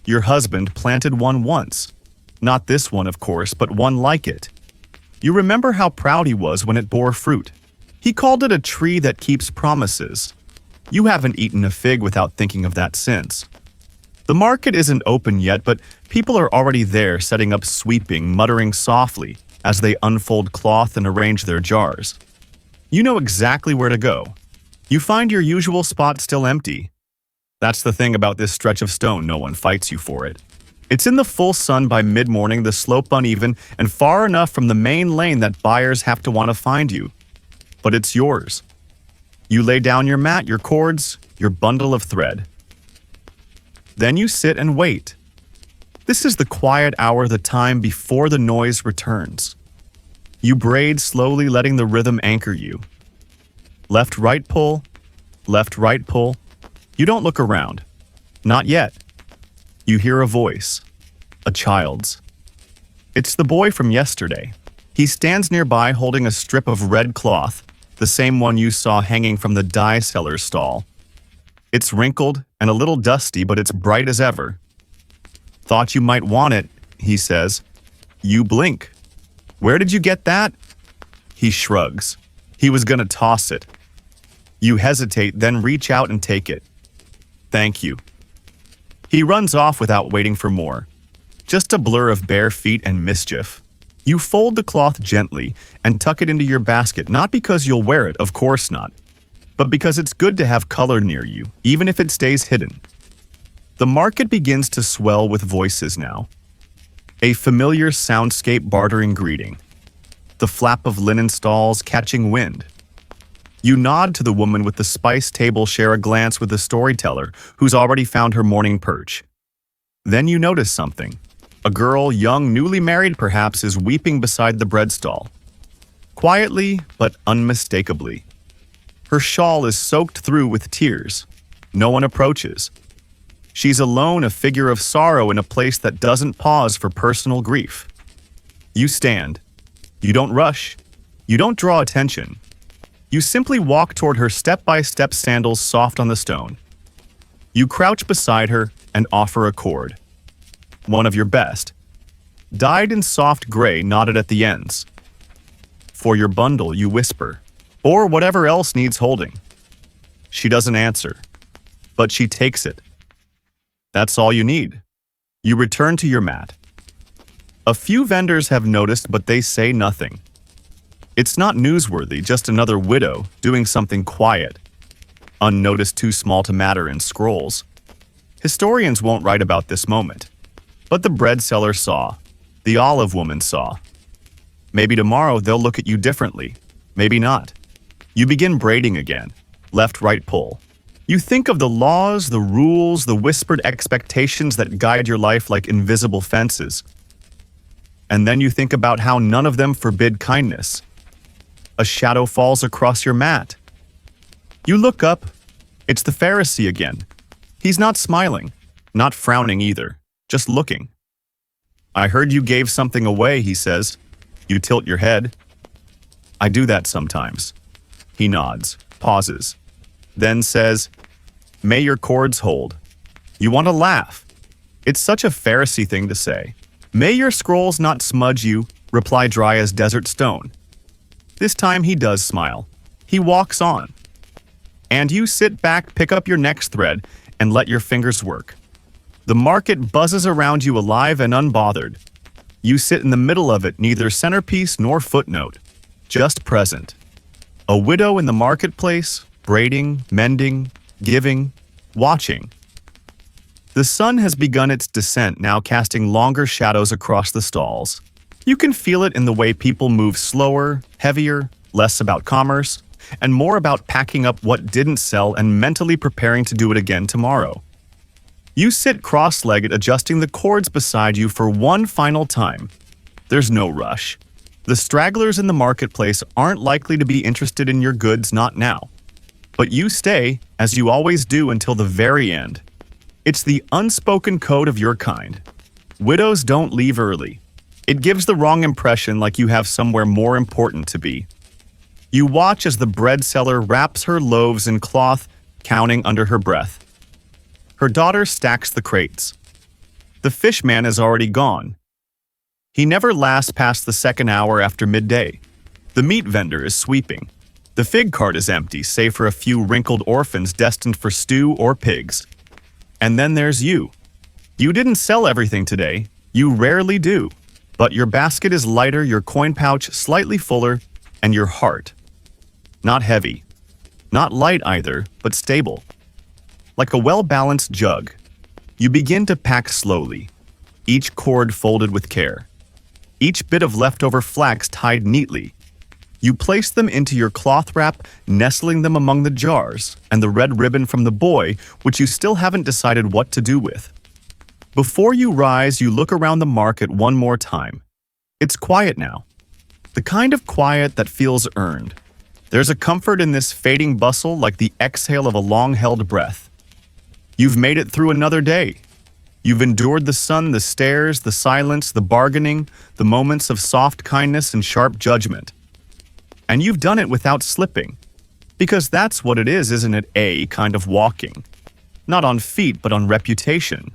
Your husband planted one once. Not this one, of course, but one like it. You remember how proud he was when it bore fruit. He called it a tree that keeps promises. You haven't eaten a fig without thinking of that since. The market isn't open yet, but people are already there, setting up, sweeping, muttering softly as they unfold cloth and arrange their jars. You know exactly where to go. You find your usual spot still empty. That's the thing about this stretch of stone, no one fights you for it. It's in the full sun by mid-morning, the slope uneven, and far enough from the main lane that buyers have to want to find you. But it's yours. You lay down your mat, your cords, your bundle of thread. Then you sit and wait. This is the quiet hour, the time before the noise returns. You braid slowly, letting the rhythm anchor you. Left, right pull, left, right pull. You don't look around. Not yet. You hear a voice. A child's. It's the boy from yesterday. He stands nearby holding a strip of red cloth, the same one you saw hanging from the dye seller's stall. It's wrinkled and a little dusty, but it's bright as ever. Thought you might want it, he says. You blink. Where did you get that? He shrugs. He was gonna toss it. You hesitate, then reach out and take it. Thank you. He runs off without waiting for more. Just a blur of bare feet and mischief. You fold the cloth gently and tuck it into your basket, not because you'll wear it, of course not, but because it's good to have color near you, even if it stays hidden. The market begins to swell with voices now. A familiar soundscape bartering greeting. The flap of linen stalls catching wind. You nod to the woman with the spice table, share a glance with the storyteller who's already found her morning perch. Then you notice something. A girl, young, newly married perhaps, is weeping beside the bread stall. Quietly, but unmistakably. Her shawl is soaked through with tears. No one approaches. She's alone, a figure of sorrow in a place that doesn't pause for personal grief. You stand. You don't rush. You don't draw attention. You simply walk toward her step-by-step, sandals soft on the stone. You crouch beside her and offer a cord. One of your best. Dyed in soft gray, knotted at the ends. For your bundle, you whisper, or whatever else needs holding. She doesn't answer, but she takes it. That's all you need. You return to your mat. A few vendors have noticed, but they say nothing. It's not newsworthy, just another widow doing something quiet. Unnoticed, too small to matter in scrolls. Historians won't write about this moment. But the bread seller saw. The olive woman saw. Maybe tomorrow they'll look at you differently. Maybe not. You begin braiding again. Left-right pull. You think of the laws, the rules, the whispered expectations that guide your life like invisible fences. And then you think about how none of them forbid kindness. A shadow falls across your mat. You look up. It's the Pharisee again. He's not smiling, not frowning either, just looking. "I heard you gave something away," he says. You tilt your head. "I do that sometimes." He nods, pauses, then says, "May your cords hold." You want to laugh. It's such a Pharisee thing to say. "May your scrolls not smudge you," reply dry as desert stone. This time he does smile. He walks on. And you sit back, pick up your next thread, and let your fingers work. The market buzzes around you alive and unbothered. You sit in the middle of it, neither centerpiece nor footnote, just present. A widow in the marketplace, braiding, mending, giving, watching. The sun has begun its descent, now casting longer shadows across the stalls. You can feel it in the way people move slower, heavier, less about commerce, and more about packing up what didn't sell and mentally preparing to do it again tomorrow. You sit cross-legged, adjusting the cords beside you for one final time. There's no rush. The stragglers in the marketplace aren't likely to be interested in your goods, not now. But you stay, as you always do, until the very end. It's the unspoken code of your kind. Widows don't leave early. It gives the wrong impression, like you have somewhere more important to be. You watch as the bread seller wraps her loaves in cloth, counting under her breath. Her daughter stacks the crates. The fish man is already gone. He never lasts past the second hour after midday. The meat vendor is sweeping. The fig cart is empty, save for a few wrinkled orphans destined for stew or pigs. And then there's you. You didn't sell everything today. You rarely do. But your basket is lighter, your coin pouch slightly fuller, and your heart. Not heavy. Not light either, but stable. Like a well-balanced jug. You begin to pack slowly, each cord folded with care. Each bit of leftover flax tied neatly. You place them into your cloth wrap, nestling them among the jars, and the red ribbon from the boy, which you still haven't decided what to do with. Before you rise, you look around the market one more time. It's quiet now. The kind of quiet that feels earned. There's a comfort in this fading bustle, like the exhale of a long-held breath. You've made it through another day. You've endured the sun, the stares, the silence, the bargaining, the moments of soft kindness and sharp judgment. And you've done it without slipping. Because that's what it is, isn't it? A kind of walking. Not on feet, but on reputation.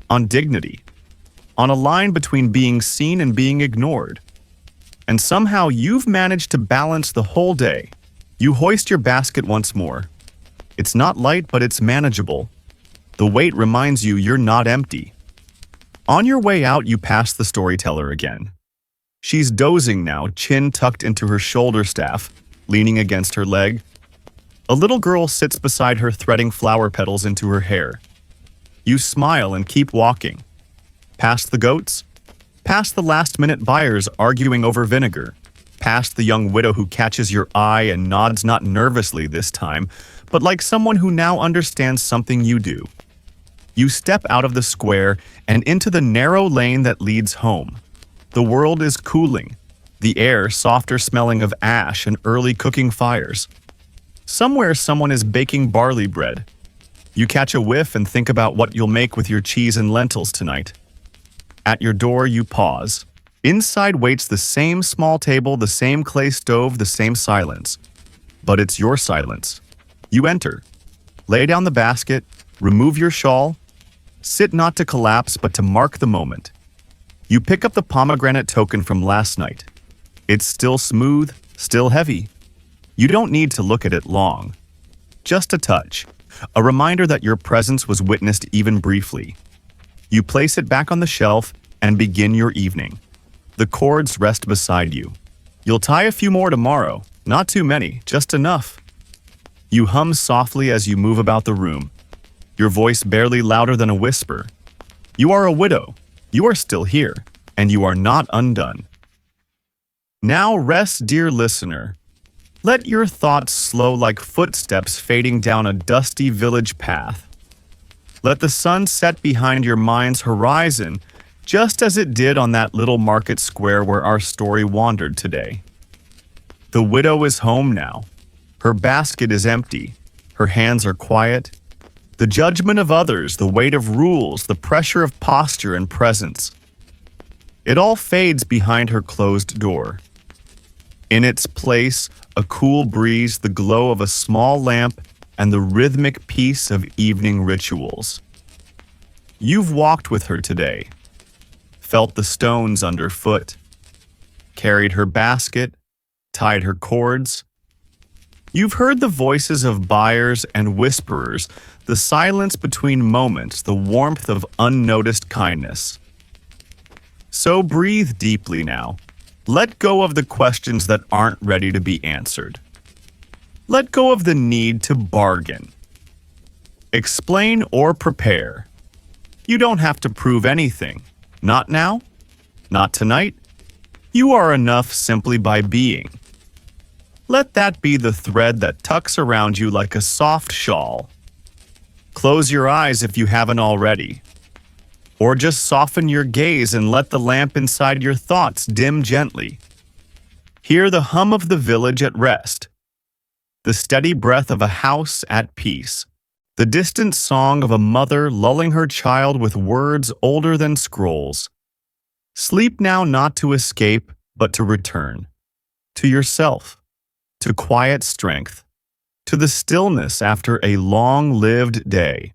On dignity. On a line between being seen and being ignored. And somehow you've managed to balance the whole day. You hoist your basket once more. It's not light, but it's manageable. The weight reminds you you're not empty. On your way out, you pass the storyteller again. She's dozing now, chin tucked into her shoulder staff, leaning against her leg. A little girl sits beside her, threading flower petals into her hair. You smile and keep walking. Past the goats, past the last-minute buyers arguing over vinegar, past the young widow who catches your eye and nods, not nervously this time, but like someone who now understands something you do. You step out of the square and into the narrow lane that leads home. The world is cooling, the air softer, smelling of ash and early cooking fires. Somewhere someone is baking barley bread. You catch a whiff and think about what you'll make with your cheese and lentils tonight. At your door, you pause. Inside waits the same small table, the same clay stove, the same silence. But it's your silence. You enter. Lay down the basket, remove your shawl. Sit not to collapse, but to mark the moment. You pick up the pomegranate token from last night. It's still smooth, still heavy. You don't need to look at it long. Just a touch. A reminder that your presence was witnessed even briefly. You place it back on the shelf and begin your evening. The cords rest beside you. You'll tie a few more tomorrow, not too many, just enough. You hum softly as you move about the room, your voice barely louder than a whisper. You are a widow. You are still here, and you are not undone. Now rest, dear listener. Let your thoughts slow like footsteps fading down a dusty village path. Let the sun set behind your mind's horizon, just as it did on that little market square where our story wandered today. The widow is home now. Her basket is empty. Her hands are quiet. The judgment of others, the weight of rules, the pressure of posture and presence. It all fades behind her closed door. In its place, a cool breeze, the glow of a small lamp, and the rhythmic peace of evening rituals. You've walked with her today, felt the stones underfoot, carried her basket, tied her cords. You've heard the voices of buyers and whisperers, the silence between moments, the warmth of unnoticed kindness. So breathe deeply now. Let go of the questions that aren't ready to be answered. Let go of the need to bargain. Explain or prepare. You don't have to prove anything. Not now. Not tonight. You are enough simply by being. Let that be the thread that tucks around you like a soft shawl. Close your eyes if you haven't already. Or just soften your gaze and let the lamp inside your thoughts dim gently. Hear the hum of the village at rest, the steady breath of a house at peace, the distant song of a mother lulling her child with words older than scrolls. Sleep now not to escape, but to return. To yourself, to quiet strength, to the stillness after a long-lived day.